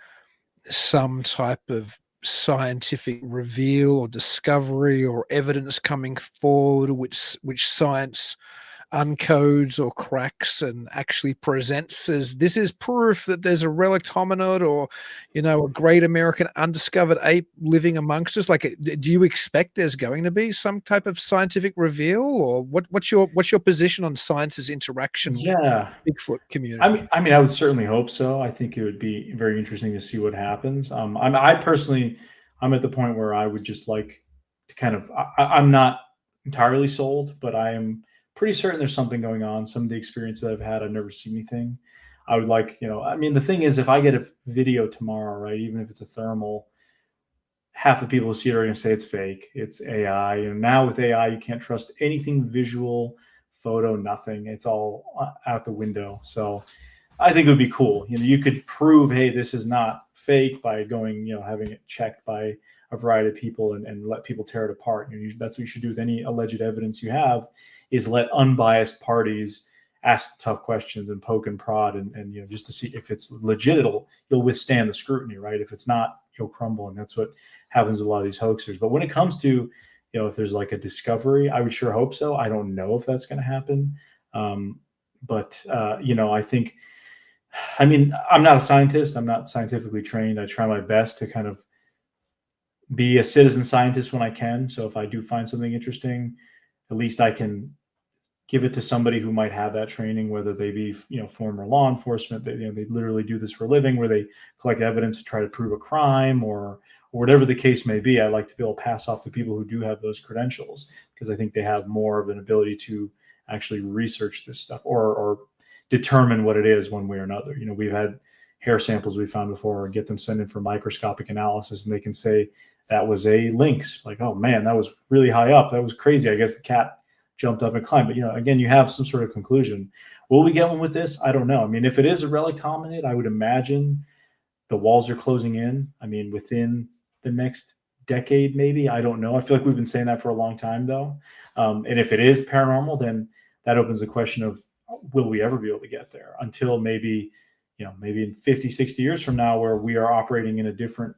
some type of scientific reveal or discovery or evidence coming forward which science uncodes or cracks and actually presents as this is proof that there's a relict hominid or, a great American undiscovered ape living amongst us? Like, do you expect there's going to be some type of scientific reveal, or what's your position on science's interaction with Yeah. Bigfoot community? I mean, I would certainly hope so. I think it would be very interesting to see what happens. I personally, I'm at the point where I would just like to kind of, I'm not entirely sold, but I am pretty certain there's something going on. Some of the experiences I've had, I've never seen anything. I would like, I mean, the thing is, if I get a video tomorrow, right, even if it's a thermal, half the people who see it are going to say it's fake, it's AI. And now with AI, you can't trust anything visual, photo, nothing. It's all out the window. So I think it would be cool. You could prove, hey, this is not fake by going, having it checked by a variety of people and let people tear it apart. That's what you should do with any alleged evidence you have, is let unbiased parties ask tough questions and poke and prod and just to see if it's legit, you'll withstand the scrutiny, right? If it's not, you'll crumble. And that's what happens with a lot of these hoaxers. But when it comes to, if there's like a discovery, I would sure hope so. I don't know if that's going to happen. But I think, I mean, I'm not a scientist. I'm not scientifically trained. I try my best to kind of be a citizen scientist when I can. So if I do find something interesting, at least I can give it to somebody who might have that training, whether they be, former law enforcement. They literally do this for a living, where they collect evidence to try to prove a crime or whatever the case may be. I like to be able to pass off to people who do have those credentials, because I think they have more of an ability to actually research this stuff or determine what it is one way or another. We've had hair samples we found before, get them sent in for microscopic analysis, and they can say that was a lynx. Like, oh man, that was really high up. That was crazy. I guess the cat jumped up and climbed. But, again, you have some sort of conclusion. Will we get one with this? I don't know. I mean, if it is a relict hominid, I would imagine the walls are closing in. I mean, within the next decade, maybe. I don't know. I feel like we've been saying that for a long time, though. And if it is paranormal, then that opens the question of, will we ever be able to get there? Until maybe in 50, 60 years from now, where we are operating in a different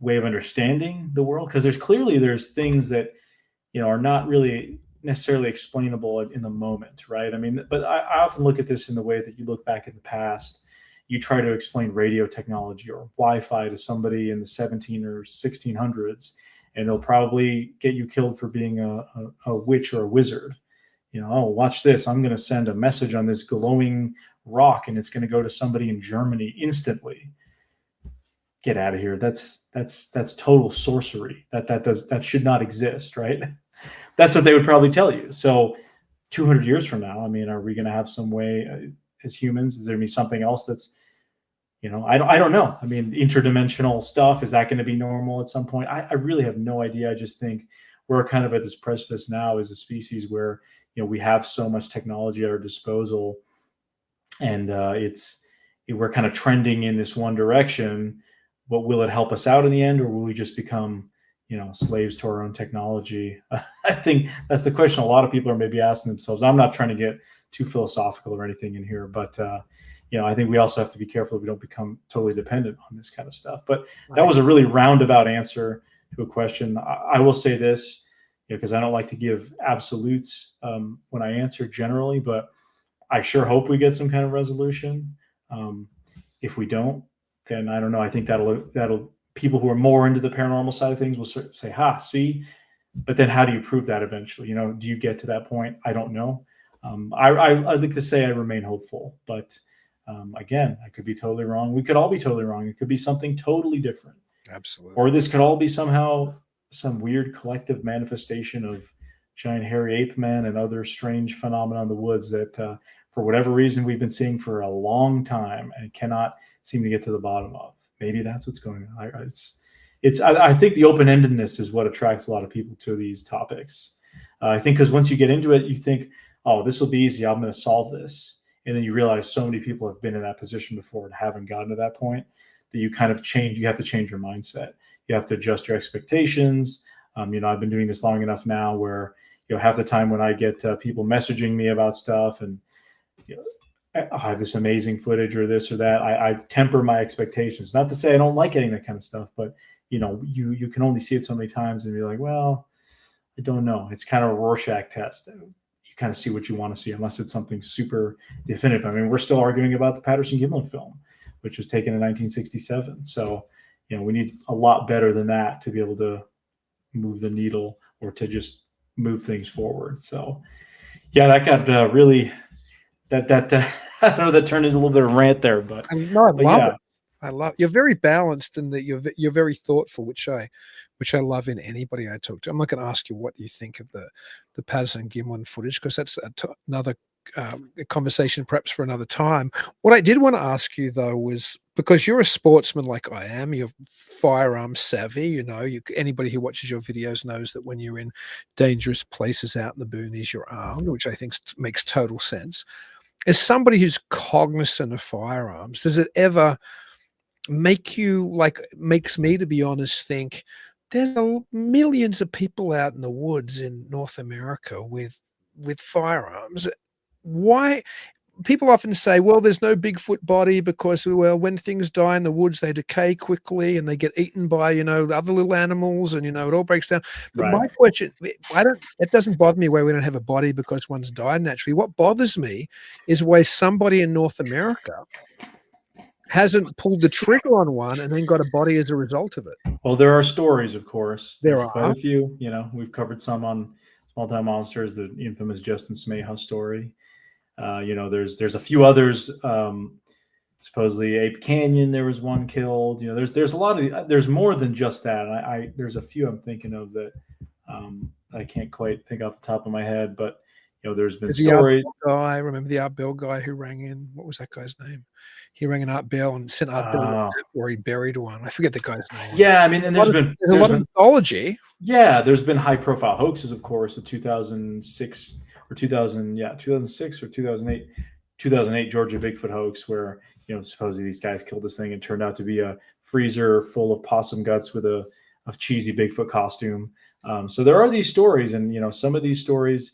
way of understanding the world. Because there's things that, are not really necessarily explainable in the moment, right? I mean, but I often look at this in the way that you look back in the past. You try to explain radio technology or Wi-Fi to somebody in the 17 or 1600s, and they'll probably get you killed for being a witch or a wizard. Oh, watch this. I'm going to send a message on this glowing rock, and it's going to go to somebody in Germany instantly. Get out of here. That's total sorcery. That should not exist, right? That's what they would probably tell you. So 200 years from now, I mean, are we going to have some way as humans? Is there going to be something else that's, I don't know. I mean, interdimensional stuff, is that going to be normal at some point? I really have no idea. I just think we're kind of at this precipice now as a species where, we have so much technology at our disposal, and we're kind of trending in this one direction. But will it help us out in the end, or will we just become, slaves to our own technology? I think that's the question a lot of people are maybe asking themselves. I'm not trying to get too philosophical or anything in here, but I think we also have to be careful that we don't become totally dependent on this kind of stuff. But that was a really roundabout answer to a question. I will say this, because I don't like to give absolutes when I answer generally, but I sure hope we get some kind of resolution. If we don't, then I don't know. I think that'll people who are more into the paranormal side of things will say, see. But then how do you prove that eventually? Do you get to that point? I don't know. I'd like to say I remain hopeful, but again, I could be totally wrong. We could all be totally wrong. It could be something totally different. Absolutely. Or this could all be somehow some weird collective manifestation of giant hairy ape men and other strange phenomena in the woods that for whatever reason we've been seeing for a long time and cannot seem to get to the bottom of. Maybe that's what's going on. I think the open-endedness is what attracts a lot of people to these topics. I think because once you get into it, you think, oh, this will be easy. I'm going to solve this. And then you realize so many people have been in that position before and haven't gotten to that point that you kind of change. You have to change your mindset. You have to adjust your expectations. I've been doing this long enough now where, half the time when I get people messaging me about stuff and, I have this amazing footage or this or that, I temper my expectations. Not to say I don't like getting that kind of stuff, but you can only see it so many times and be like, well, I don't know. It's kind of a Rorschach test. you kind of see what you want to see, unless it's something super definitive. I mean, we're still arguing about the Patterson-Gimlin film, which was taken in 1967. So, we need a lot better than that to be able to move the needle or to just move things forward. So, yeah, that got really that I don't know, that turned into a little bit of a rant there, but I love yeah. it. I love you're very balanced and that you're very thoughtful, which I love in anybody I talk to. I'm not going to ask you what you think of the Patterson Gimlin footage, because that's another conversation perhaps for another time. What I did want to ask you though was, because you're a sportsman like I am, you're firearm savvy. Anybody who watches your videos knows that when you're in dangerous places out in the boonies, you're armed, which I think makes total sense. As somebody who's cognizant of firearms, does it ever makes me, to be honest, think there's millions of people out in the woods in North America with firearms? Why? People often say, well, there's no Bigfoot body because, well, when things die in the woods, they decay quickly and they get eaten by, the other little animals, and, it all breaks down. But Right. my question, it doesn't bother me where we don't have a body because one's died naturally. What bothers me is where somebody in North America hasn't pulled the trigger on one and then got a body as a result of it. Well, there are stories, of course. There There's quite are. a few. We've covered some on Small Town Monsters, the infamous Justin Smeja story. There's a few others. Supposedly Ape Canyon, there was one killed. There's a lot of there's more than just that. And there's a few I'm thinking of that I can't quite think off the top of my head, but there's been stories. I remember the Art Bell guy who rang in. What was that guy's name? He rang an Art Bell and sent Art Bell where he buried one. I forget the guy's name. Yeah, I mean, and there's been a lot of mythology. Yeah, there's been high profile hoaxes, of course, of 2006 or 2006 or 2008 Georgia Bigfoot hoax, where supposedly these guys killed this thing and turned out to be a freezer full of possum guts with a cheesy Bigfoot costume. So there are these stories, and some of these stories,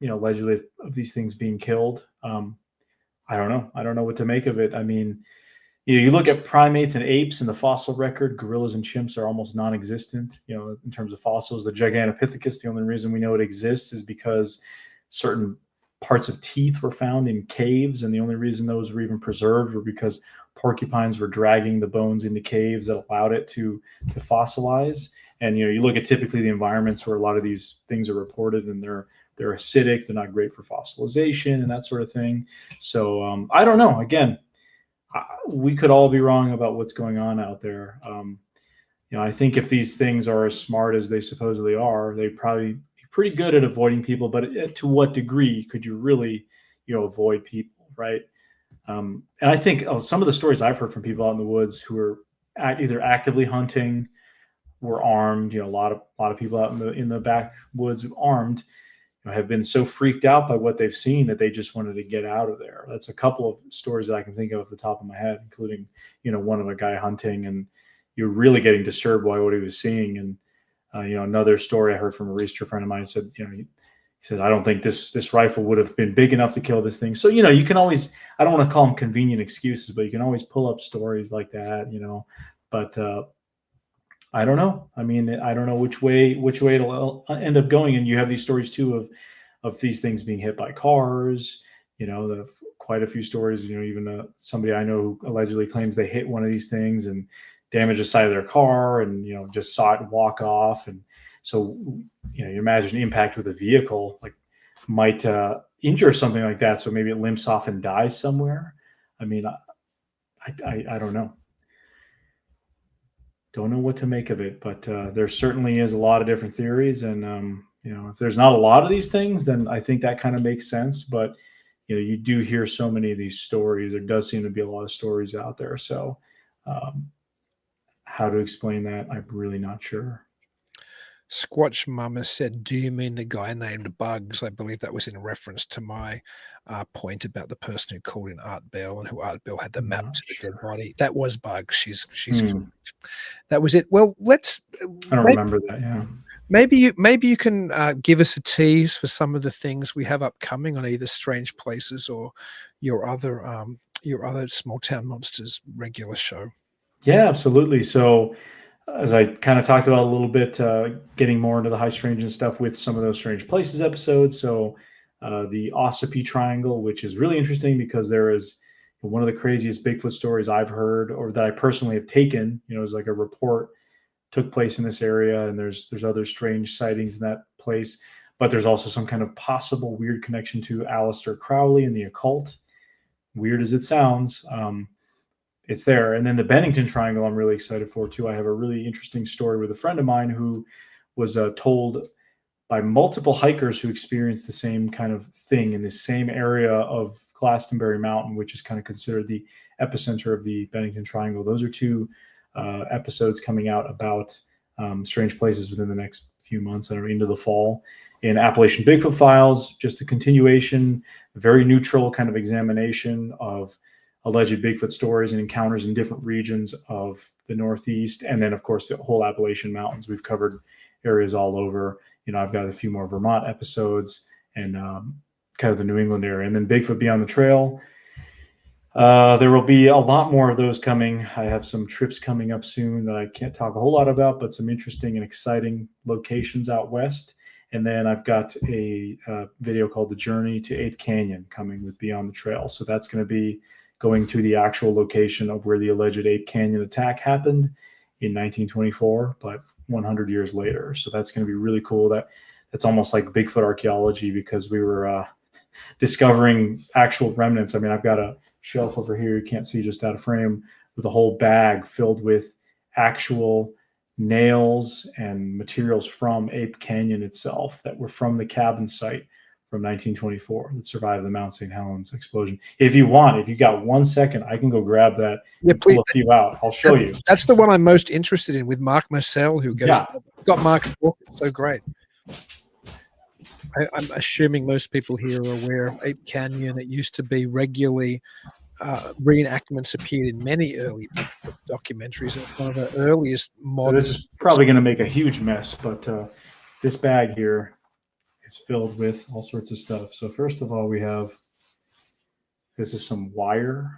allegedly of these things being killed. I don't know what to make of it. I mean, you look at primates and apes in the fossil record, gorillas and chimps are almost non-existent. In terms of fossils, the Gigantopithecus, the only reason we know it exists is because certain parts of teeth were found in caves, and the only reason those were even preserved were because porcupines were dragging the bones into caves that allowed it to fossilize. And you look at typically the environments where a lot of these things are reported, and they're acidic, they're not great for fossilization and that sort of thing. So I don't know. Again, we could all be wrong about what's going on out there. I think if these things are as smart as they supposedly are, they'd probably be pretty good at avoiding people. But to what degree could you really, avoid people, right? And I think some of the stories I've heard from people out in the woods who are either actively hunting, were armed. A lot of people out in the backwoods armed, have been so freaked out by what they've seen that they just wanted to get out of there. That's a couple of stories that I can think of off the top of my head, including, one of a guy hunting and you're really getting disturbed by what he was seeing. And, another story I heard from a researcher friend of mine said, he said, I don't think this rifle would have been big enough to kill this thing. So, you can always, I don't want to call them convenient excuses, but you can always pull up stories like that, but, I don't know. I mean, I don't know which way it'll end up going. And you have these stories too of these things being hit by cars. Quite a few stories. Even somebody I know who allegedly claims they hit one of these things and damaged the side of their car, and just saw it walk off. And so you imagine impact with a vehicle might injure something like that. So maybe it limps off and dies somewhere. I mean, I don't know. Don't know what to make of it, but there certainly is a lot of different theories. And, if there's not a lot of these things, then I think that kind of makes sense. But, you do hear so many of these stories. There does seem to be a lot of stories out there. So how to explain that, I'm really not sure. Squatch Mama said, do you mean the guy named Bugs? I believe that was in reference to my point about the person who called in Art Bell and who Art Bell had the map to the dead body. That was Bugs. She's that was it. Well, I don't remember that. Yeah. Maybe you can give us a tease for some of the things we have upcoming on either Strange Places or your other Small Town Monsters regular show. Yeah, absolutely. So as I kind of talked about a little bit, getting more into the high strangeness stuff with some of those strange places episodes. So the Ossipee Triangle, which is really interesting because there is one of the craziest Bigfoot stories I've heard, or that I personally have taken. You know, is like a report took place in this area, and there's other strange sightings in that place. But there's also some kind of possible weird connection to Aleister Crowley and the occult. Weird as it sounds, it's there. And then the Bennington Triangle, I'm really excited for too. I have a really interesting story with a friend of mine who was told by multiple hikers who experienced the same kind of thing in the same area of Glastonbury Mountain, which is kind of considered the epicenter of the Bennington Triangle. Those are two episodes coming out about strange places within the next few months and into the fall. In Appalachian Bigfoot Files, just a continuation, a very neutral kind of examination of alleged Bigfoot stories and encounters in different regions of the Northeast. And then, of course, the whole Appalachian Mountains. We've covered areas all over. You know, I've got a few more Vermont episodes and kind of the New England area. And then Bigfoot Beyond the Trail. There will be a lot more of those coming. I have some trips coming up soon that I can't talk a whole lot about, but some interesting and exciting locations out west. And then I've got a video called The Journey to Ape Canyon coming with Beyond the Trail. So that's going to be going to the actual location of where the alleged Ape Canyon attack happened in 1924, but 100 years later. So that's going to be really cool. That's almost like Bigfoot archaeology, because we were discovering actual remnants. I mean, I've got a shelf over here you can't see just out of frame with a whole bag filled with actual nails and materials from Ape Canyon itself that were from the cabin site from 1924 that survived the Mount St. Helens explosion. If you want, if you got 1 second, I can go grab that. Yeah, please. Pull a few out. I'll show you. That's the one I'm most interested in, with Mark Marcel, who goes, Yeah. got Mark's book. It's so great. I'm assuming most people here are aware of Ape Canyon. It used to be regularly reenactments appeared in many early documentaries. It's one of the earliest modern. This is probably going to make a huge mess, but this bag here is filled with all sorts of stuff. So first of all, we have, this is some wire,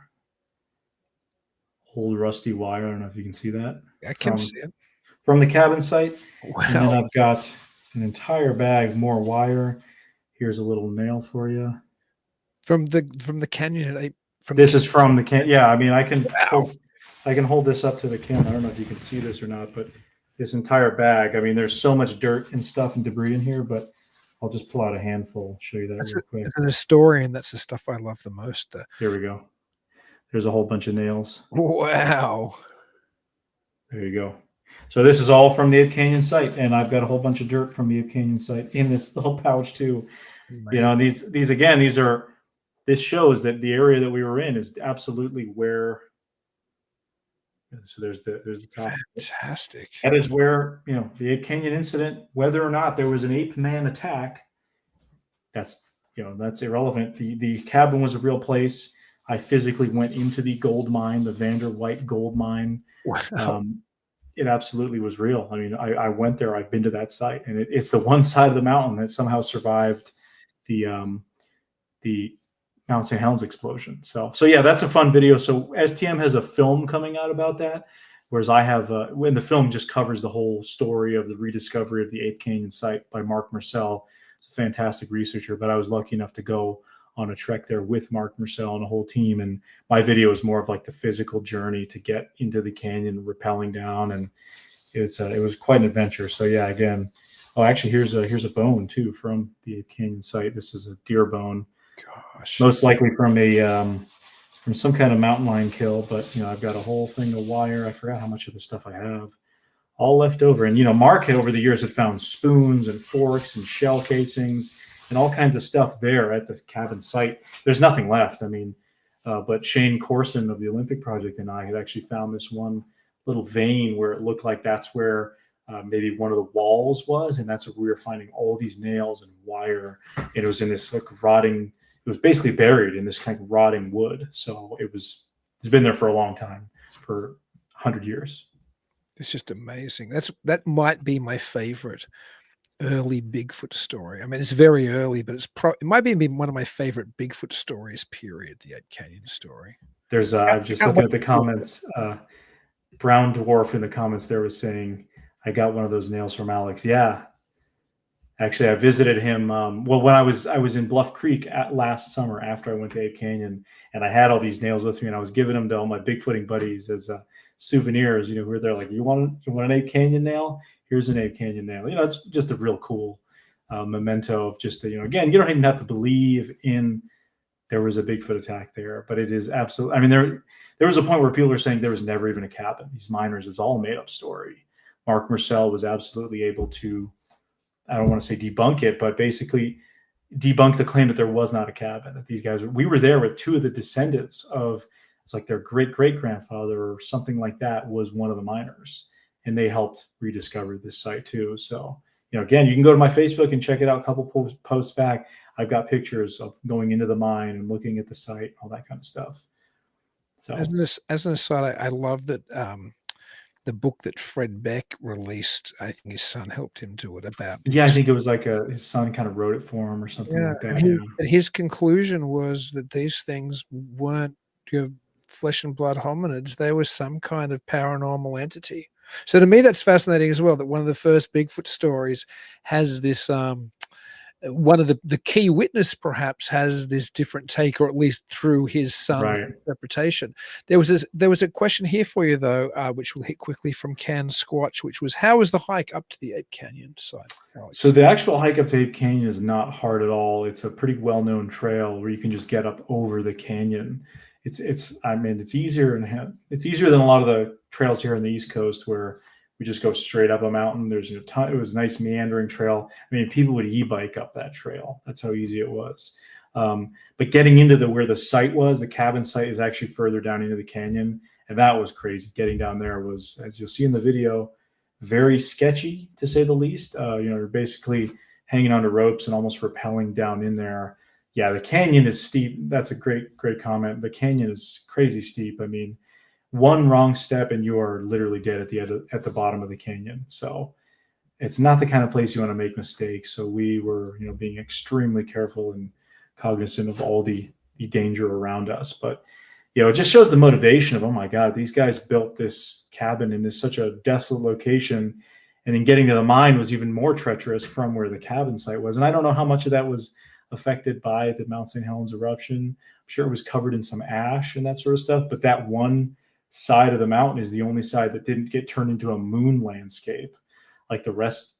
old rusty wire. I don't know if you can see that. I can see it. From the cabin site. Wow. And then I've got an entire bag, more wire. Here's a little nail for you. From the canyon. This is from the can. Yeah, I mean, I can hold this up to the camera. I don't know if you can see this or not, but this entire bag. I mean, there's so much dirt and stuff and debris in here, but I'll just pull out a handful. Show you that real quick. As an historian, that's the stuff I love the most. Here we go. There's a whole bunch of nails. Wow. There you go. So this is all from the Ape Canyon site, and I've got a whole bunch of dirt from the Ape Canyon site in this little pouch too. Man. You know, this shows that the area that we were in is absolutely where. So there's the top. Fantastic. That is where, you know, the Ape Canyon incident, whether or not there was an ape man attack, that's irrelevant. The cabin was a real place. I physically went into the gold mine, the Vander White gold mine. Wow. It absolutely was real. I mean, I went there. I've been to that site, and it's the one side of the mountain that somehow survived the Mount St. Helens explosion. So yeah, that's a fun video. So STM has a film coming out about that, whereas I have when the film just covers the whole story of the rediscovery of the Ape Canyon site by Mark Marcel. He's a fantastic researcher, but I was lucky enough to go on a trek there with Mark Marcel and a whole team. And my video is more of like the physical journey to get into the canyon, rappelling down, and it was quite an adventure. So yeah, again, actually here's a bone too from the Ape Canyon site. This is a deer bone. Gosh. Most likely from some kind of mountain lion kill, but you know, I've got a whole thing of wire. I forgot how much of the stuff I have, all left over. And you know, Mark had over the years had found spoons and forks and shell casings and all kinds of stuff there at the cabin site. There's nothing left. I mean, but Shane Corson of the Olympic Project and I had actually found this one little vein where it looked like that's where maybe one of the walls was, and that's where we were finding all these nails and wire. And it was in this like rotting. It was basically buried in this kind of rotting wood. So it's been there for a long time, for 100 years. It's just amazing. That might be my favorite early Bigfoot story. I mean, it's very early, but it might be one of my favorite Bigfoot stories, period, the Ape Canyon story. There's I'm just looking at the comments. Brown Dwarf in the comments there was saying, I got one of those nails from Alex. Yeah. Actually, I visited him. Well, when I was in Bluff Creek last summer after I went to Ape Canyon, and I had all these nails with me, and I was giving them to all my Bigfooting buddies as souvenirs. Who were there like, you want an Ape Canyon nail? Here's an Ape Canyon nail. It's just a real cool memento of just again, you don't even have to believe in there was a Bigfoot attack there, but it is absolutely. I mean, there was a point where people were saying there was never even a cabin. These miners, it was all a made up story. Mark Marcel was absolutely able to, I don't want to say debunk it, but basically debunk the claim that there was not a cabin. That these guys, we were there with two of the descendants of, it's like their great grandfather or something like that was one of the miners, and they helped rediscover this site too. So again, you can go to my Facebook and check it out. A couple posts back, I've got pictures of going into the mine and looking at the site, all that kind of stuff. So as an aside, I love that the book that Fred Beck released, I think his son helped him do it about. Yeah, I think it was like his son kind of wrote it for him or something like that. And his conclusion was that these things weren't flesh and blood hominids. They were some kind of paranormal entity. So to me, that's fascinating as well, that one of the first Bigfoot stories has this one of the key witness perhaps has this different take, or at least through his son's interpretation. There was a question here for you though, which we'll hit quickly from Can Squatch, which was, how was the hike up to the Ape Canyon site, Alex? So the actual hike up to Ape Canyon is not hard at all. It's a pretty well-known trail where you can just get up over the canyon. It's easier, and it's easier than a lot of the trails here on the East Coast where we just go straight up a mountain. There's it was a nice meandering trail. I mean, people would e-bike up that trail. That's how easy it was. But getting into where the site was, the cabin site is actually further down into the canyon. And that was crazy. Getting down there was, as you'll see in the video, very sketchy to say the least. You're basically hanging onto ropes and almost rappelling down in there. Yeah, the canyon is steep. That's a great comment. The canyon is crazy steep. I mean, one wrong step and you are literally dead at the bottom of the canyon. So it's not the kind of place you want to make mistakes. So we were, being extremely careful and cognizant of all the danger around us. But it just shows the motivation of, oh my God, these guys built this cabin in such a desolate location, and then getting to the mine was even more treacherous from where the cabin site was. And I don't know how much of that was affected by the Mount St. Helens eruption. I'm sure it was covered in some ash and that sort of stuff, but that one side of the mountain is the only side that didn't get turned into a moon landscape like the rest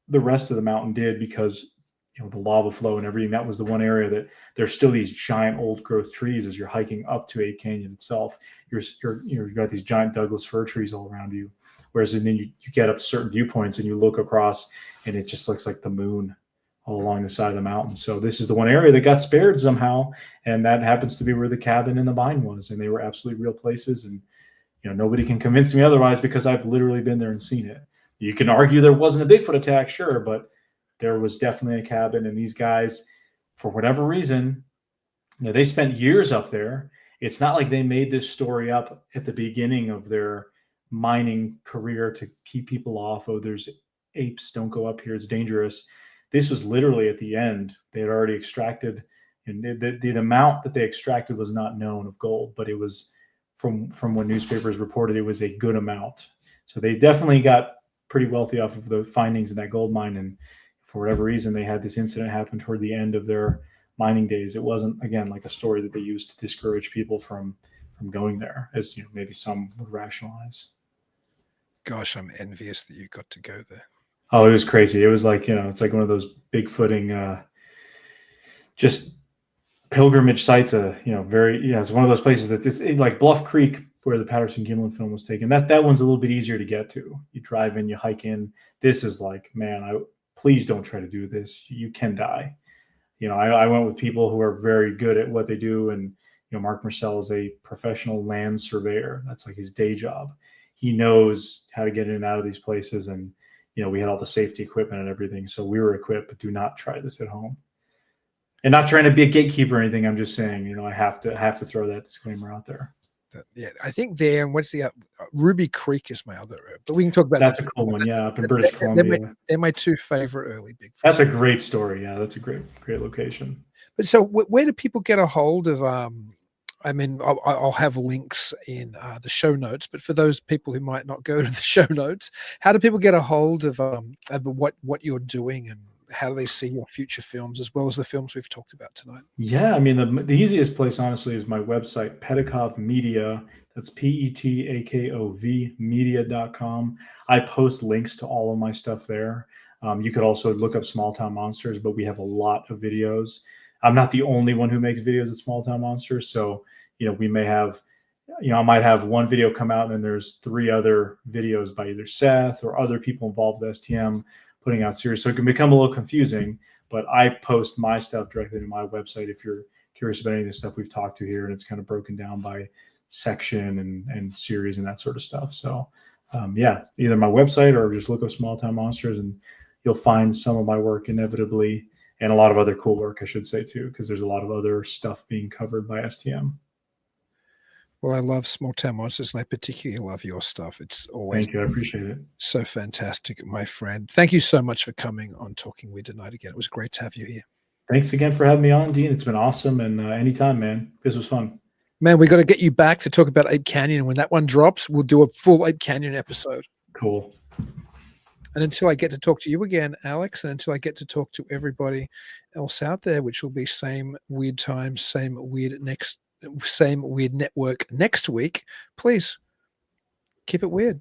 of the mountain did, because the lava flow and everything. That was the one area that there's still these giant old growth trees as you're hiking up to Ape Canyon itself. You've got these giant Douglas fir trees all around you, whereas then you get up certain viewpoints and you look across and it just looks like the moon all along the side of the mountain. So this is the one area that got spared somehow, and that happens to be where the cabin and the mine was, and they were absolutely real places. And nobody can convince me otherwise, because I've literally been there and seen it. You can argue there wasn't a Bigfoot attack, sure, but there was definitely a cabin, and these guys, for whatever reason, they spent years up there. It's not like they made this story up at the beginning of their mining career to keep people off. Oh, there's apes, don't go up here, it's dangerous. This was literally at the end. They had already extracted, and the amount that they extracted was not known of gold, but it was from what newspapers reported, it was a good amount. So they definitely got pretty wealthy off of the findings in that gold mine. And for whatever reason, they had this incident happen toward the end of their mining days. It wasn't, again, like a story that they used to discourage people from going there, as maybe some would rationalize. Gosh, I'm envious that you got to go there. Oh, it was crazy. It was like, it's like one of those Bigfooting, just pilgrimage sites. It's one of those places that's it's like Bluff Creek, where the Patterson-Gimlin film was taken. That one's a little bit easier to get to. You drive in, you hike in. This is like, man, please don't try to do this. You can die. I went with people who are very good at what they do, and Mark Marcel is a professional land surveyor. That's like his day job. He knows how to get in and out of these places, and we had all the safety equipment and everything, so we were equipped. But do not try this at home. And not trying to be a gatekeeper or anything. I'm just saying, I have to throw that disclaimer out there. Yeah, I think there, and what's the Ruby Creek is my other, but we can talk about that's a cool one. Yeah, up in British Columbia. They're my two favorite early Bigfoot. That's a great story. Yeah, that's a great location. But so, where do people get a hold of I mean, I'll have links in the show notes, but for those people who might not go to the show notes, how do people get a hold of what you're doing, and how do they see your future films as well as the films we've talked about tonight? Yeah, I mean, the easiest place, honestly, is my website, Petakov Media. That's Petakov media.com. I post links to all of my stuff there. You could also look up Small Town Monsters, but we have a lot of videos. I'm not the only one who makes videos at Small Town Monsters. So, we may have, I might have one video come out and then there's 3 other videos by either Seth or other people involved with STM putting out series. So it can become a little confusing, but I post my stuff directly to my website if you're curious about any of the stuff we've talked to here, and it's kind of broken down by section and series and that sort of stuff. So yeah, either my website or just look up Small Town Monsters and you'll find some of my work inevitably, and a lot of other cool work, I should say, too, because there's a lot of other stuff being covered by STM. Well, I love Small Town Monsters, and I particularly love your stuff. It's always Thank you. I appreciate it. so fantastic, my friend. Thank you so much for coming on Talking Weird tonight again. It was great to have you here. Thanks again for having me on, Dean. It's been awesome, and anytime, man. This was fun. Man, we got to get you back to talk about Ape Canyon, and when that one drops, we'll do a full Ape Canyon episode. Cool. And until I get to talk to you again, Alex, and until I get to talk to everybody else out there, which will be same weird time, same weird network next week, please keep it weird.